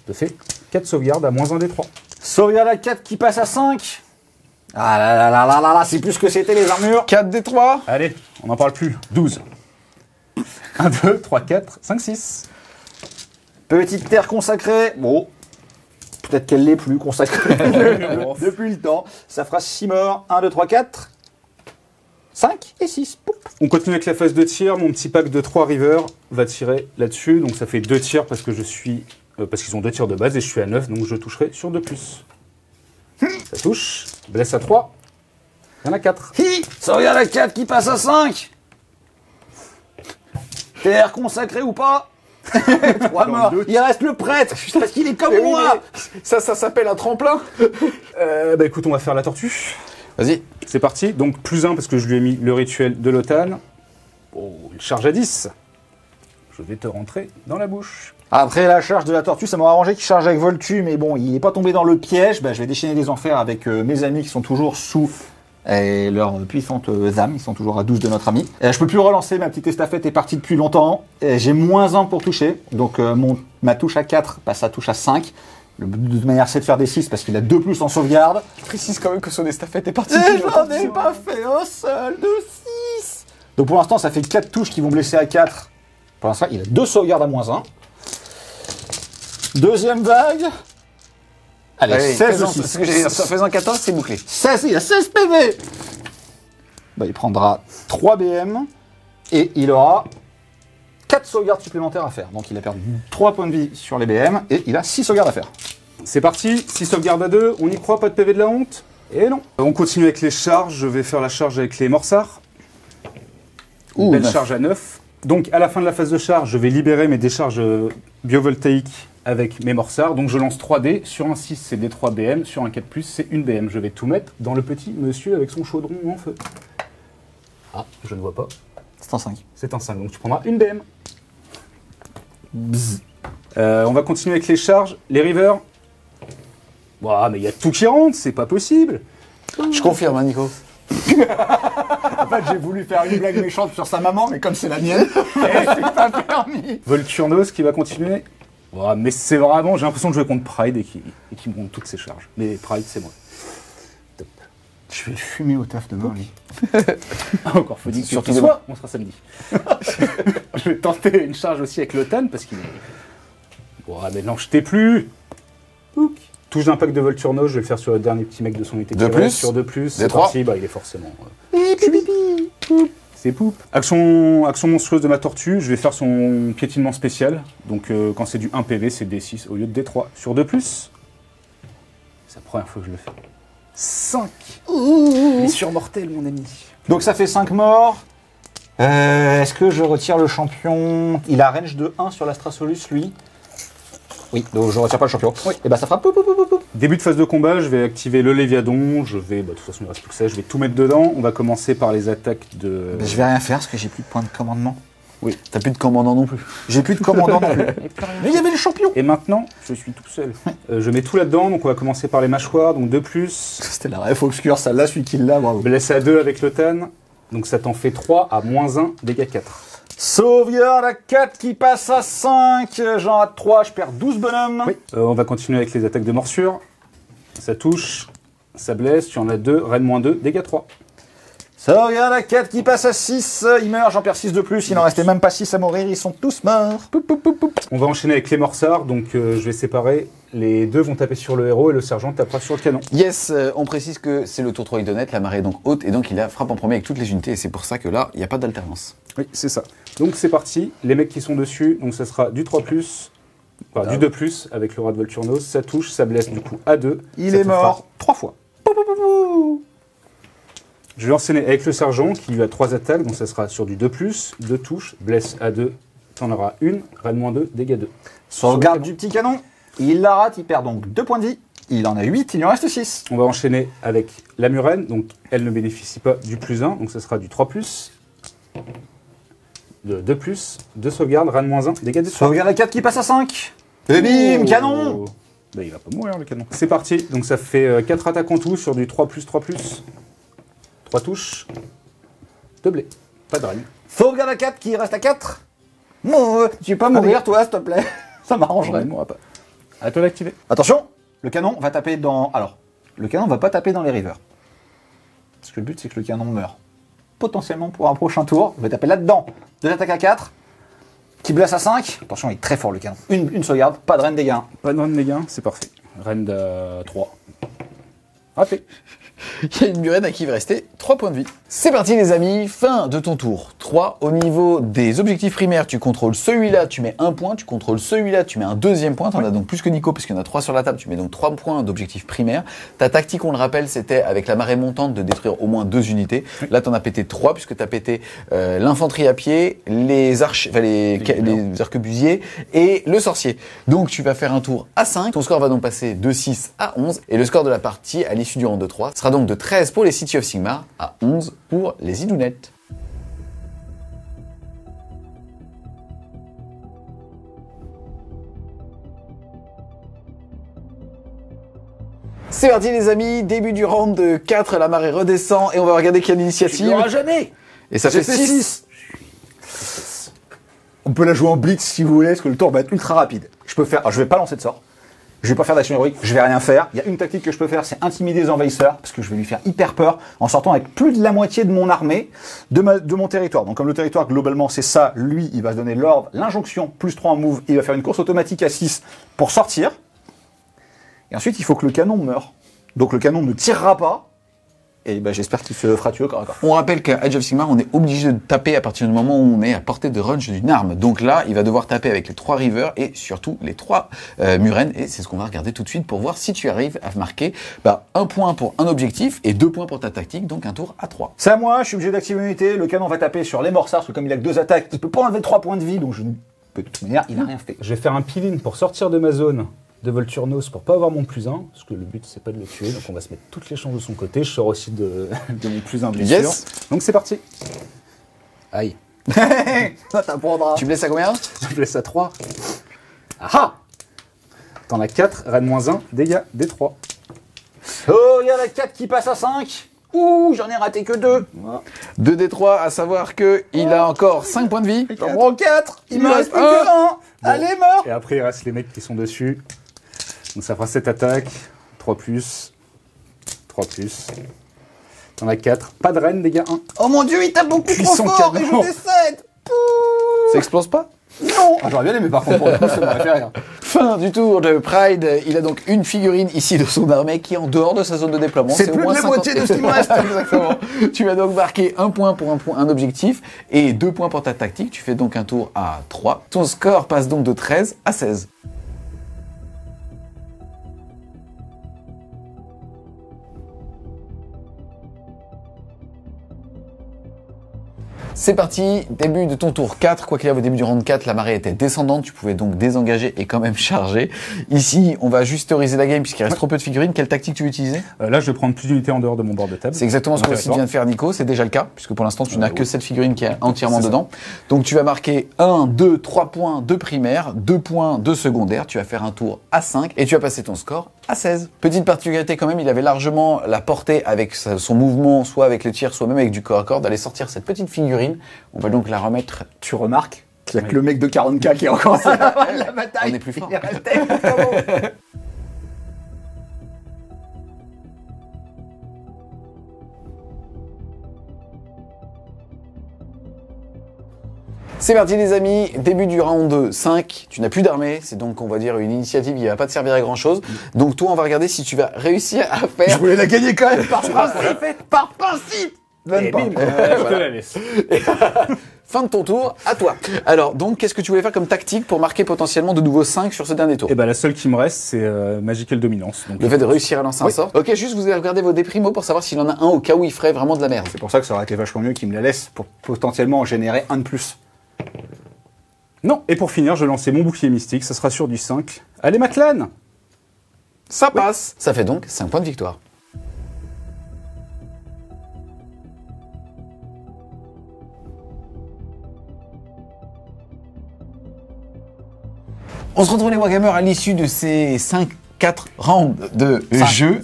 te fait 4 sauvegardes à -1 des 3. Sauvegarde à 4 qui passe à 5. Ah là là là là là là, c'est plus que c'était les armures. 4 des 3. Allez, on n'en parle plus. 12. 1, 2, 3, 4, 5, 6. Petite terre consacrée. Bon, peut-être qu'elle l'est plus consacrée depuis le temps. Ça fera 6 morts. 1, 2, 3, 4. 5 et 6. Poup. On continue avec la phase de tir. Mon petit pack de 3 rivers va tirer là-dessus. Donc ça fait 2 tirs parce que je suis... parce qu'ils ont 2 tirs de base et je suis à 9, donc je toucherai sur 2+. Ça touche. Blesse à 3. Il y en a 4. Hi, sauvegarde à 4 qui passe à 5. Terre consacrée ou pas. 3 morts. Il reste le prêtre, parce qu'il est comme moi. Ça s'appelle un tremplin. Bah écoute, on va faire la tortue. Vas-y. C'est parti. Donc +1 parce que je lui ai mis le rituel de l'OTAN. Oh, il charge à 10. Je vais te rentrer dans la bouche. Après la charge de la tortue, ça m'aurait arrangé qu'il charge avec Voltu, mais bon, il n'est pas tombé dans le piège. Bah, je vais déchaîner les enfers avec mes amis qui sont toujours sous leurs puissantes âmes. Ils sont toujours à 12 de notre ami. Je peux plus relancer, ma petite estafette est partie depuis longtemps. J'ai -1 pour toucher, donc ma touche à 4 passe à touche à 5. Le but de toute manière, c'est de faire des 6 parce qu'il a 2+ en sauvegarde. Je précise quand même que son estafette est parti. J'en ai pas fait un seul de 6. Donc pour l'instant, ça fait 4 touches qui vont blesser à 4. Pour l'instant, il a 2 sauvegardes à -1. Deuxième vague. Allez, 16 c'est aussi. ce que j'ai dit. En faisant 14, c'est bouclé. 16, il a 16 PV. Bah, il prendra 3 BM et il aura 4 sauvegardes supplémentaires à faire. Donc il a perdu 3 points de vie sur les BM et il a 6 sauvegardes à faire. C'est parti. 6 sauvegardes à 2. On y croit, pas de PV de la honte. Et non. On continue avec les charges. Je vais faire la charge avec les Morsards. Ouh, Belle 9. charge à 9. Donc à la fin de la phase de charge, je vais libérer mes décharges biovoltaïques avec mes Morsards. Donc je lance 3 dés. Sur un 6, c'est des 3 BM. Sur un 4+, c'est une BM. Je vais tout mettre dans le petit monsieur avec son chaudron en feu. Ah, je ne vois pas. C'est un 5. C'est un 5, donc tu prendras une BM. On va continuer avec les charges. Les rivers. Ouah, mais il y a tout qui rentre, c'est pas possible. Je confirme, hein, Nico. En fait, j'ai voulu faire une blague méchante sur sa maman, mais comme c'est la mienne, c'est pas permis. Volturnos qui va continuer. Ouah, mais c'est vraiment, j'ai l'impression de jouer contre Pride et qui me monte toutes ses charges. Mais Pride, c'est moi. Top. Je vais le fumer au taf demain, lui. Encore faut-il Surtout qu'il soit, on sera samedi. Je vais tenter une charge aussi avec l'OTAN parce qu'il est... Ouah, mais non, je t'ai plus. Ouc. Touche d'impact de Volturnos, je vais le faire sur le dernier petit mec de son unité. 2+, sur 2+, c'est trois. parti, bah il est forcément... C'est poup. Action monstrueuse de ma tortue, je vais faire son piétinement spécial. Donc quand c'est du 1 PV, c'est D6 au lieu de D3. Sur 2+, c'est la première fois que je le fais. 5. Il est surmortel, mon ami. Donc ça fait 5 morts. Est-ce que je retire le champion? Il a range de 1 sur l'Astrasolus, lui. Oui, donc je retire pas le champion. Oui. Et bah ça fera poup, poup, poup, poup, poup. Début de phase de combat, je vais activer le Léviadon. Je vais, de toute façon, il ne reste plus que ça. Je vais tout mettre dedans. On va commencer par les attaques de... Je vais rien faire parce que j'ai plus de points de commandement. Oui. T'as plus de commandant non plus. J'ai plus de commandant non plus. Mais il y avait le champion. Et maintenant, je suis tout seul. Je mets tout là-dedans. Donc on va commencer par les mâchoires. Donc 2+. C'était la ref obscure, celle-là, celui qui l'a, bravo. Blesse à 2 avec l'OTAN. Donc ça t'en fait 3 à -1, dégâts 4. Sauvegarde à 4 qui passe à 5. J'en rate 3, je perds 12 bonhommes. Oui. On va continuer avec les attaques de morsure. Ça touche, ça blesse, tu en as 2, raid -2, dégâts 3. Sauvegarde à 4 qui passe à 6. Il meurt, j'en perds 6 de plus. Il n'en restait même pas 6 à mourir. Ils sont tous morts. On va enchaîner avec les morsards, donc je vais séparer. Les deux vont taper sur le héros et le sergent tapera sur le canon. Yes, on précise que c'est le tour 3 Idonette, la marée est donc haute, et donc il a frappe en premier avec toutes les unités, et c'est pour ça que là, il n'y a pas d'alternance. Oui, c'est ça. Donc c'est parti. Les mecs qui sont dessus, donc ça sera du 3+, enfin, du 2+, avec le rat de Volturnos. Ça touche, ça blesse du coup à 2. Il est mort 3 fois. Je vais enchaîner avec le sergent qui a 3 attaques, donc ça sera sur du 2+, 2 touches, blesse à 2, t'en auras une, -2, dégâts 2. Sauvegarde du petit canon. Il la rate, il perd donc 2 points de vie. Il en a 8, il lui en reste 6. On va enchaîner avec la murène, donc elle ne bénéficie pas du +1, donc ça sera du 3+, de 2+, 2 sauvegardes, -1, dégâts de 3. Sauvegarde à 4 qui passe à 5. Et bim, canon. Bah, il va pas mourir le canon. C'est parti, donc ça fait 4 attaques en tout sur du 3+, 3 touches, 2 blés, pas de reine. Sauvegarde à 4 qui reste à 4. Non, tu veux pas mourir toi, s'il te plaît. Ça m'arrangerait. Il mourra pas. À toi d'activer. Attention, le canon va taper dans... Alors, le canon va pas taper dans les rivers. Parce que le but, c'est que le canon meure. Potentiellement pour un prochain tour, il va taper là-dedans. 2 attaques à 4, qui blesse à 5. Attention, il est très fort le canon. Une sauvegarde, pas de reine dégâts. Pas de reine dégâts, c'est parfait. Reine de 3. Raté. Il y a une murène à qui il va rester 3 points de vie. C'est parti les amis, fin de ton tour 3. Au niveau des objectifs primaires, tu contrôles celui-là, tu mets 1 point, tu contrôles celui-là, tu mets un deuxième point, tu en as donc plus que Nico parce qu'il y en a 3 sur la table, tu mets donc 3 points d'objectifs primaires. Ta tactique, on le rappelle, c'était avec la marée montante de détruire au moins 2 unités. Là, tu en as pété 3 puisque tu as pété l'infanterie à pied, les arquebusiers et le sorcier. Donc tu vas faire un tour à 5, ton score va donc passer de 6 à 11 et le score de la partie à l'issue du round de 3 sera donc de 13 pour les City of Sigmar à 11 pour les Idounettes. C'est parti les amis, début du round de 4, la marée redescend et on va regarder quelle initiative. Jamais. Et ça fait 6. On peut la jouer en blitz si vous voulez, parce que le tour va être ultra rapide. Je peux faire... Alors, je vais pas lancer de sort. Je vais pas faire d'action héroïque, je vais rien faire. Il y a une tactique que je peux faire, c'est intimider les envahisseurs, parce que je vais lui faire hyper peur en sortant avec plus de la moitié de mon armée de mon territoire. Donc comme le territoire globalement c'est ça, lui il va se donner l'ordre, l'injonction, +3 en move, il va faire une course automatique à 6 pour sortir. Et ensuite il faut que le canon meure. Donc le canon ne tirera pas. Et ben, j'espère qu'il se fera tuer au corps à corps. On rappelle qu'à Age of Sigmar, on est obligé de taper à partir du moment où on est à portée de range d'une arme. Donc là, il va devoir taper avec les 3 rivers et surtout les 3 murènes. Et c'est ce qu'on va regarder tout de suite pour voir si tu arrives à marquer 1 point pour un objectif et 2 points pour ta tactique. Donc un tour à 3. C'est à moi, je suis obligé d'activer l'unité. Le canon va taper sur les morsards, parce que comme il a que 2 attaques, il peut pas enlever 3 points de vie. Donc je ne peux de toute manière, il a rien fait. Je vais faire un peel-in pour sortir de ma zone de Volturnos pour pas avoir mon +1, parce que le but c'est pas de le tuer, donc on va se mettre toutes les chances de son côté. Je sors aussi de mon +1 blessure. Yes. Donc c'est parti. Aïe. Ça t'apprendra. Tu blesses à combien? Je blesse à 3. Ah. T'en as 4, reine -1, dégâts, D3. Oh, il y a la 4 qui passe à 5. Ouh, j'en ai raté que 2. 2d3, à savoir que il a encore 5 points de vie. J'en prends 4. Il me reste plus que 1. Bon. Allez, meurs. Et après il reste les mecs qui sont dessus. Donc ça fera 7 attaques, 3+, 3+. T'en as 4. Pas de reine, dégâts 1. Oh mon dieu, il tape beaucoup Puissant trop fort. canon. Et je décède. Ça explose pas? Non. Ah, j'aurais bien aimé par contre pour le coup, ça m'aurait fait rire. Fin du tour de Pride, il a donc une figurine ici de son armée qui est en dehors de sa zone de déploiement. C'est au plus moins de la 50... moitié de ce qui me reste. Exactement. Tu vas donc marquer 1 point pour un objectif et 2 points pour ta tactique. Tu fais donc un tour à 3. Ton score passe donc de 13 à 16. C'est parti, début de ton tour 4. Quoi qu'il arrive au début du round 4, la marée était descendante, tu pouvais donc désengager et quand même charger. Ici, on va juste théoriser la game puisqu'il reste trop peu de figurines. Quelle tactique tu utilises? Là, je vais prendre plus d'unités en dehors de mon bord de table. C'est exactement ce que aussi vient de faire Nico, c'est déjà le cas, puisque pour l'instant tu n'as que cette figurine qui est entièrement dedans. Donc tu vas marquer 1, 2, 3 points de primaire, 2 points de secondaire, tu vas faire un tour à 5 et tu vas passer ton score à 16. Petite particularité quand même, il avait largement la portée avec son mouvement, soit avec les tirs, soit même avec du corps à corps, d'aller sortir cette petite figurine. On va donc la remettre. Tu remarques qu'il n'y a que le mec de 40K qui est encore là. La bataille. On est plus fort. Il est resté exactement. C'est parti les amis, début du round 5, tu n'as plus d'armée, c'est donc on va dire une initiative qui va pas te servir à grand chose. Donc toi on va regarder si tu vas réussir à faire... Je voulais la gagner quand même par principe, par principe. Même pas. Je te la laisse. Fin de ton tour, à toi. Alors donc qu'est-ce que tu voulais faire comme tactique pour marquer potentiellement de nouveau 5 sur ce dernier tour? Et bah la seule qui me reste, c'est Magical Dominance. Donc, Le fait de réussir à lancer un sort. Ok, juste vous allez regarder vos déprimo pour savoir s'il en a un au cas où il ferait vraiment de la merde. C'est pour ça que ça aurait été vachement mieux qu'il me la laisse pour potentiellement en générer un de plus. Non, et pour finir, je vais lancer mon bouclier mystique, ça sera sur du 5. Allez, Maclan! Ça passe. Ça fait donc 5 points de victoire. On se retrouve les Wargamers à l'issue de ces 4 rounds de jeu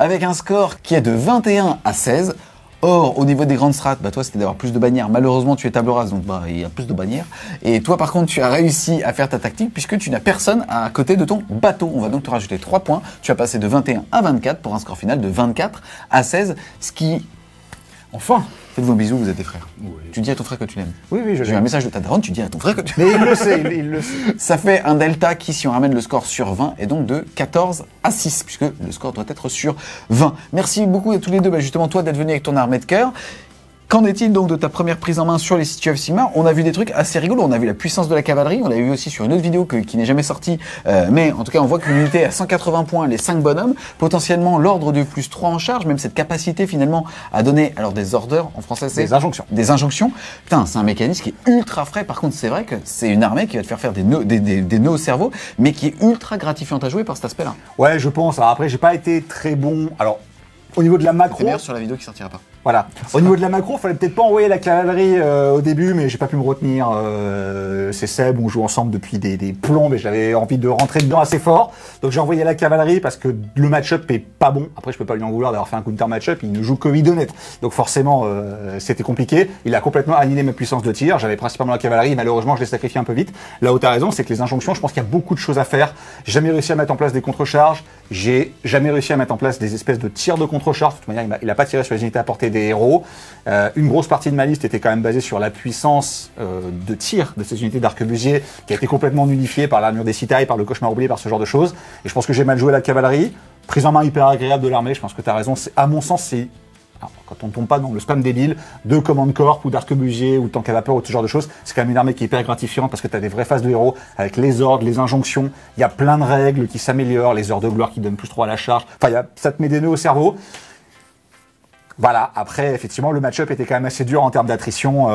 avec un score qui est de 21 à 16. Or, au niveau des grandes strats, toi c'était d'avoir plus de bannières. Malheureusement, tu es table rase, donc il y a plus de bannières. Et toi, par contre, tu as réussi à faire ta tactique puisque tu n'as personne à côté de ton bateau. On va donc te rajouter 3 points. Tu as passé de 21 à 24 pour un score final de 24 à 16, ce qui... Enfin, faites-vous un bisou, vous êtes des frères. Oui. Tu dis à ton frère que tu l'aimes. Oui, je J'ai eu un message de ta daronne, tu dis à ton frère que tu l'aimes. Mais il le sait, il le sait. Ça fait un delta qui, si on ramène le score sur 20, est donc de 14 à 6, puisque le score doit être sur 20. Merci beaucoup à tous les deux, justement toi d'être venu avec ton armée de cœur. Qu'en est-il donc de ta première prise en main sur les City of Sigmar? On a vu des trucs assez rigolos, on a vu la puissance de la cavalerie, on l'a vu aussi sur une autre vidéo qui n'est jamais sortie, mais en tout cas on voit qu'une unité à 180 points, les 5 bonhommes, potentiellement l'ordre de plus 3 en charge, même cette capacité finalement à donner, alors des orders, en français c'est... Des injonctions. Des injonctions. Putain, c'est un mécanisme qui est ultra frais, par contre c'est vrai que c'est une armée qui va te faire des nœuds au cerveau, mais qui est ultra gratifiante à jouer par cet aspect-là. Ouais, je pense. Alors après, j'ai pas été très bon. Alors, au niveau de la macro... C'est meilleur sur la vidéo qui sortira pas. Voilà. Au niveau de la macro, fallait peut-être pas envoyer la cavalerie au début, mais j'ai pas pu me retenir. C'est Seb, on joue ensemble depuis des plombs, mais j'avais envie de rentrer dedans assez fort. Donc j'ai envoyé la cavalerie parce que le match-up est pas bon. Après, je peux pas lui en vouloir d'avoir fait un counter match-up. Il ne joue que Idonette. Donc forcément, c'était compliqué. Il a complètement annihilé ma puissance de tir. J'avais principalement la cavalerie. Et malheureusement, je l'ai sacrifié un peu vite. Là où t'as raison, c'est que les injonctions, je pense qu'il y a beaucoup de choses à faire. J'ai jamais réussi à mettre en place des contre-charges. J'ai jamais réussi à mettre en place des espèces de tirs de contre-charge. De toute manière, il a pas tiré sur les unités à portée des héros. Une grosse partie de ma liste était quand même basée sur la puissance de tir de ces unités d'arquebusier qui a été complètement nullifiée par l'armure des Citailles, par le cauchemar oublié, par ce genre de choses. Et je pense que j'ai mal joué la cavalerie. Prise en main hyper agréable de l'armée, je pense que tu as raison. À mon sens, c'est... Alors, quand on ne tombe pas dans le spam débile de command corps ou d'arquebusier ou de tank à vapeur ou ce genre de choses, c'est quand même une armée qui est hyper gratifiante parce que tu as des vraies phases de héros avec les ordres, les injonctions. Il y a plein de règles qui s'améliorent, les heures de gloire qui donnent plus 3 à la charge. Enfin, ça te met des nœuds au cerveau. Voilà, après, effectivement, le match-up était quand même assez dur en termes d'attrition.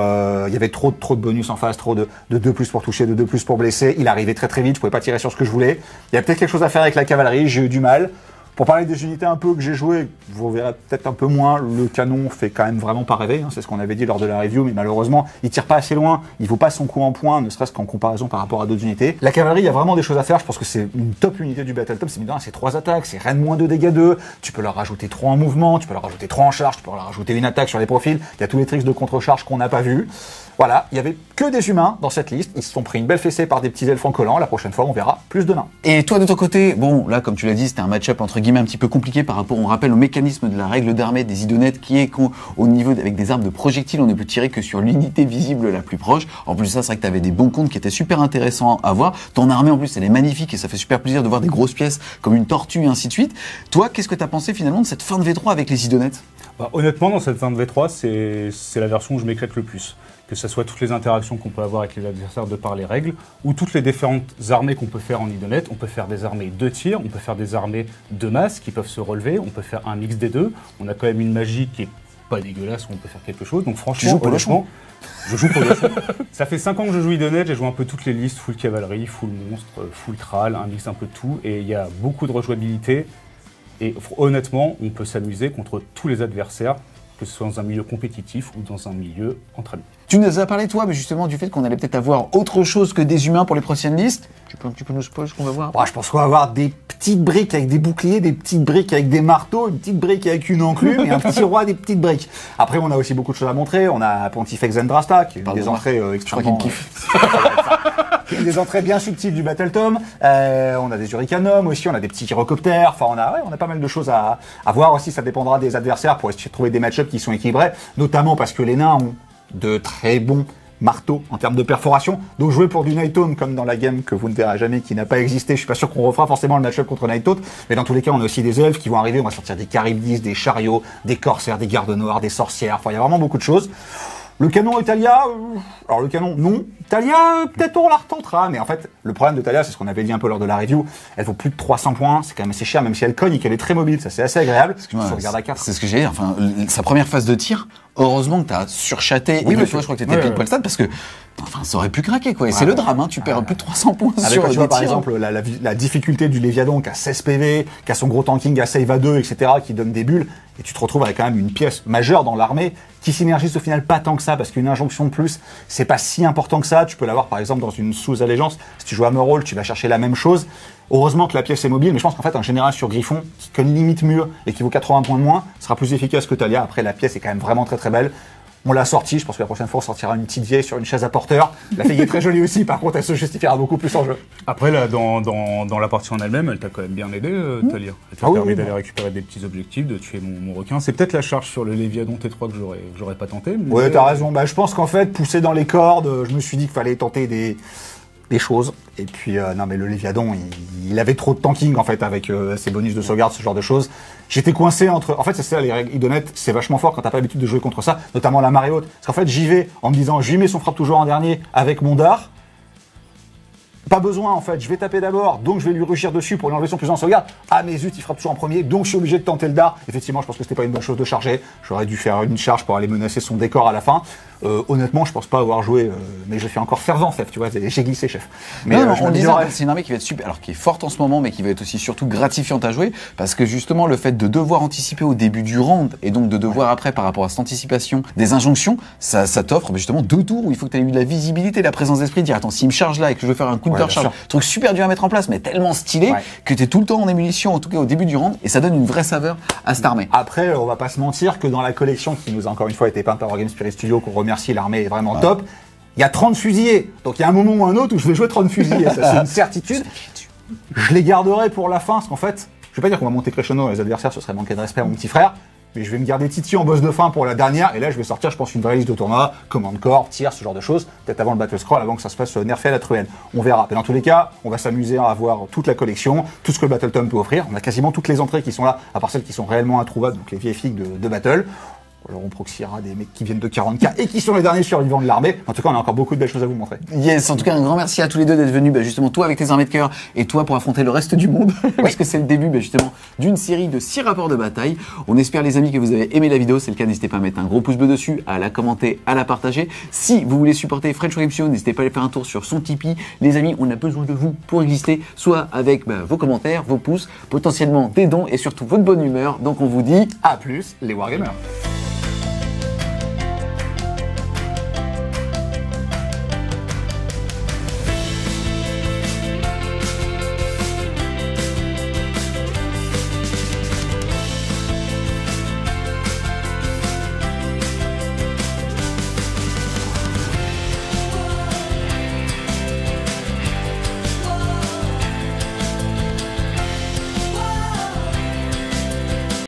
Il y avait trop de bonus en face, trop de 2+ pour toucher, de 2+ pour blesser. Il arrivait très vite, je pouvais pas tirer sur ce que je voulais. Il y a peut-être quelque chose à faire avec la cavalerie, j'ai eu du mal. Pour parler des unités un peu que j'ai jouées, vous verrez peut-être un peu moins, le canon fait quand même vraiment pas rêver, c'est ce qu'on avait dit lors de la review, mais malheureusement, il tire pas assez loin, il vaut pas son coup en point, ne serait-ce qu'en comparaison par rapport à d'autres unités. La cavalerie, il y a vraiment des choses à faire, je pense que c'est une top unité du Battletome, c'est 3 attaques, c'est rien de moins 2 dégâts 2, tu peux leur rajouter 3 en mouvement, tu peux leur rajouter 3 en charge, tu peux leur rajouter une attaque sur les profils, il y a tous les tricks de contre-charge qu'on n'a pas vus. Voilà, il y avait que des humains dans cette liste, ils se sont pris une belle fessée par des petits elfes en collant, la prochaine fois on verra plus de nains. Et toi de ton côté, bon là comme tu l'as dit, c'était un match-up entre guillemets un petit peu compliqué par rapport, on rappelle, au mécanisme de la règle d'armée des Idonettes qui est qu'au niveau avec des armes de projectiles, on ne peut tirer que sur l'unité visible la plus proche. En plus de ça, c'est vrai que tu avais des bons comptes qui étaient super intéressants à voir. Ton armée en plus, elle est magnifique et ça fait super plaisir de voir des grosses pièces comme une tortue et ainsi de suite. Toi, qu'est-ce que tu as pensé finalement de cette fin de V3 avec les Idonettes? Honnêtement, dans cette fin de V3, c'est la version où je m'éclate le plus. Que ce soit toutes les interactions qu'on peut avoir avec les adversaires de par les règles, ou toutes les différentes armées qu'on peut faire en Idonette. On peut faire des armées de tir, on peut faire des armées de masse qui peuvent se relever, on peut faire un mix des deux. On a quand même une magie qui est pas dégueulasse, où on peut faire quelque chose. Donc franchement, honnêtement, je joue pour le fond. Ça fait 5 ans que je joue Idonette, j'ai joué un peu toutes les listes, full cavalerie, full monstre, full Kral, un mix un peu de tout, et il y a beaucoup de rejouabilité. Et honnêtement, on peut s'amuser contre tous les adversaires, que ce soit dans un milieu compétitif ou dans un milieu entre amis. Tu nous as parlé, toi, mais justement, du fait qu'on allait peut-être avoir autre chose que des humains pour les prochaines listes. Tu peux nous spoiler ce qu'on va voir? Je pense qu'on va avoir des petites briques avec des boucliers, des petites briques avec des marteaux, une petite brique avec une enclume et un petit roi des petites briques. Après, on a aussi beaucoup de choses à montrer. On a Pontifex Zendrasta, qui est une des entrées extrêmement... des entrées bien subtiles du Battletome. On a des Hurricanum aussi, on a des petits gyrocoptères. Enfin, on a pas mal de choses à voir aussi. Ça dépendra des adversaires pour essayer de trouver des match-ups qui sont équilibrés, notamment parce que les nains ont de très bons marteau en termes de perforation. Donc jouer pour du Nighthawk comme dans la game que vous ne verrez jamais, qui n'a pas existé. Je suis pas sûr qu'on refera forcément le match-up contre Nighthawk, mais dans tous les cas, on a aussi des elfes qui vont arriver. On va sortir des Charybdis, des chariots, des corsaires, des gardes noirs, des sorcières. Enfin, il y a vraiment beaucoup de choses. Le canon Italia, alors le canon, non. Italia, peut-être on la retentera, mais en fait, le problème de Talia, c'est ce qu'on avait dit un peu lors de la review, elle vaut plus de 300 points, c'est quand même assez cher, même si elle cogne et qu'elle est très mobile, ça c'est assez agréable, parce que tu regardes à 4. C'est ce que j'ai dit, enfin, sa première phase de tir, heureusement que t'as surchaté, Oui, et que mais toi, je crois que t'étais pile poil stade, parce que, enfin, ça aurait pu craquer, quoi, et c'est le drame, hein, tu perds plus de 300 points Avec, sur tu des vois, par tirs. exemple, la difficulté du Léviadon qui a 16 PV, qui a son gros tanking à save à 2, etc., qui donne des bulles, et tu te retrouves avec quand même une pièce majeure dans l'armée, qui synergise au final pas tant que ça, parce qu'une injonction de plus, c'est pas si important que ça. Tu peux l'avoir par exemple dans une sous-allégeance. Si tu joues à Merle, tu vas chercher la même chose. Heureusement que la pièce est mobile, mais je pense qu'en fait, un général sur Griffon, qui cogne limite mur et qui vaut 80 points de moins, sera plus efficace que Talia. Après, la pièce est quand même vraiment très très belle. On l'a sortie, je pense que la prochaine fois on sortira une petite vieille sur une chaise à porteur. La fille est très jolie aussi, par contre elle se justifiera beaucoup plus en jeu. Après, là, dans la partie en elle-même, elle t'a quand même bien aidé, Talia. Elle t'a permis d'aller récupérer des petits objectifs, de tuer mon requin. C'est peut-être la charge sur le Léviadon T3 que j'aurais pas tenté. Mais... Ouais, t'as raison. Bah, je pense qu'en fait, pousser dans les cordes, je me suis dit qu'il fallait tenter des choses. Et puis, non, mais le Léviadon, il avait trop de tanking, en fait, avec ses bonus de sauvegarde, ce genre de choses. J'étais coincé entre... En fait, c'est ça, les règles Idonette, c'est vachement fort quand t'as pas l'habitude de jouer contre ça, notamment la marée haute. Parce qu'en fait, j'y vais en me disant, je lui mets son frappe toujours en dernier avec mon dard. Pas besoin, en fait, je vais taper d'abord, donc je vais lui rugir dessus pour lui enlever son plus en sauvegarde. Ah, mais zut, il frappe toujours en premier, donc je suis obligé de tenter le dard. Effectivement, je pense que c'était pas une bonne chose de charger. J'aurais dû faire une charge pour aller menacer son décor à la fin. Honnêtement, je pense pas avoir joué, mais je suis encore fervent, chef, tu vois, j'ai glissé, chef. Mais Non, je on me le disait, disais, c'est une armée qui va être super, alors qui est forte en ce moment, mais qui va être aussi surtout gratifiante à jouer, parce que justement, le fait de devoir anticiper au début du round, et donc de devoir après, par rapport à cette anticipation, des injonctions, ça t'offre justement 2 tours où il faut que tu aies eu de la visibilité, de la présence d'esprit, de dire, attends, s'il me charge là et que je veux faire un counter charge, truc super dur à mettre en place, mais tellement stylé, que tu es tout le temps en ébullition, en tout cas au début du round, et ça donne une vraie saveur à cette armée. Après, on va pas se mentir que dans la collection qui nous a encore une fois été peinte par Wargame Spirit Studio, qu'on remercie, l'armée est vraiment top. Il y a 30 fusillés. Donc il y a un moment ou un autre où je vais jouer 30 fusillés. Ça, c'est une certitude. Je les garderai pour la fin, parce qu'en fait, je vais pas dire qu'on va monter crescendo les adversaires, ce serait manquer de respect à mon petit frère. Mais je vais me garder Titi en boss de fin pour la dernière. Et là, je vais sortir, je pense, une vraie liste de tournoi, command corps, tir, ce genre de choses. Peut-être avant le battle scroll, avant que ça se fasse nerfer à la truelle. On verra. Mais dans tous les cas, on va s'amuser à avoir toute la collection, tout ce que le Battle Tome peut offrir. On a quasiment toutes les entrées qui sont là, à part celles qui sont réellement introuvables, donc les vieilles figues de Battle. Alors on proxiera des mecs qui viennent de 40K et qui sont les derniers survivants de l'armée. En tout cas, on a encore beaucoup de belles choses à vous montrer. Yes, en tout cas, un grand merci à tous les deux d'être venus, justement, toi avec tes armées de cœur et toi pour affronter le reste du monde. Parce que c'est le début, justement, d'une série de 6 rapports de bataille. On espère, les amis, que vous avez aimé la vidéo. C'est le cas, n'hésitez pas à mettre un gros pouce bleu dessus, à la commenter, à la partager. Si vous voulez supporter French Wargame Studio, n'hésitez pas à aller faire un tour sur son Tipeee. Les amis, on a besoin de vous pour exister, soit avec vos commentaires, vos pouces, potentiellement des dons et surtout votre bonne humeur. Donc on vous dit à plus, les Wargamers.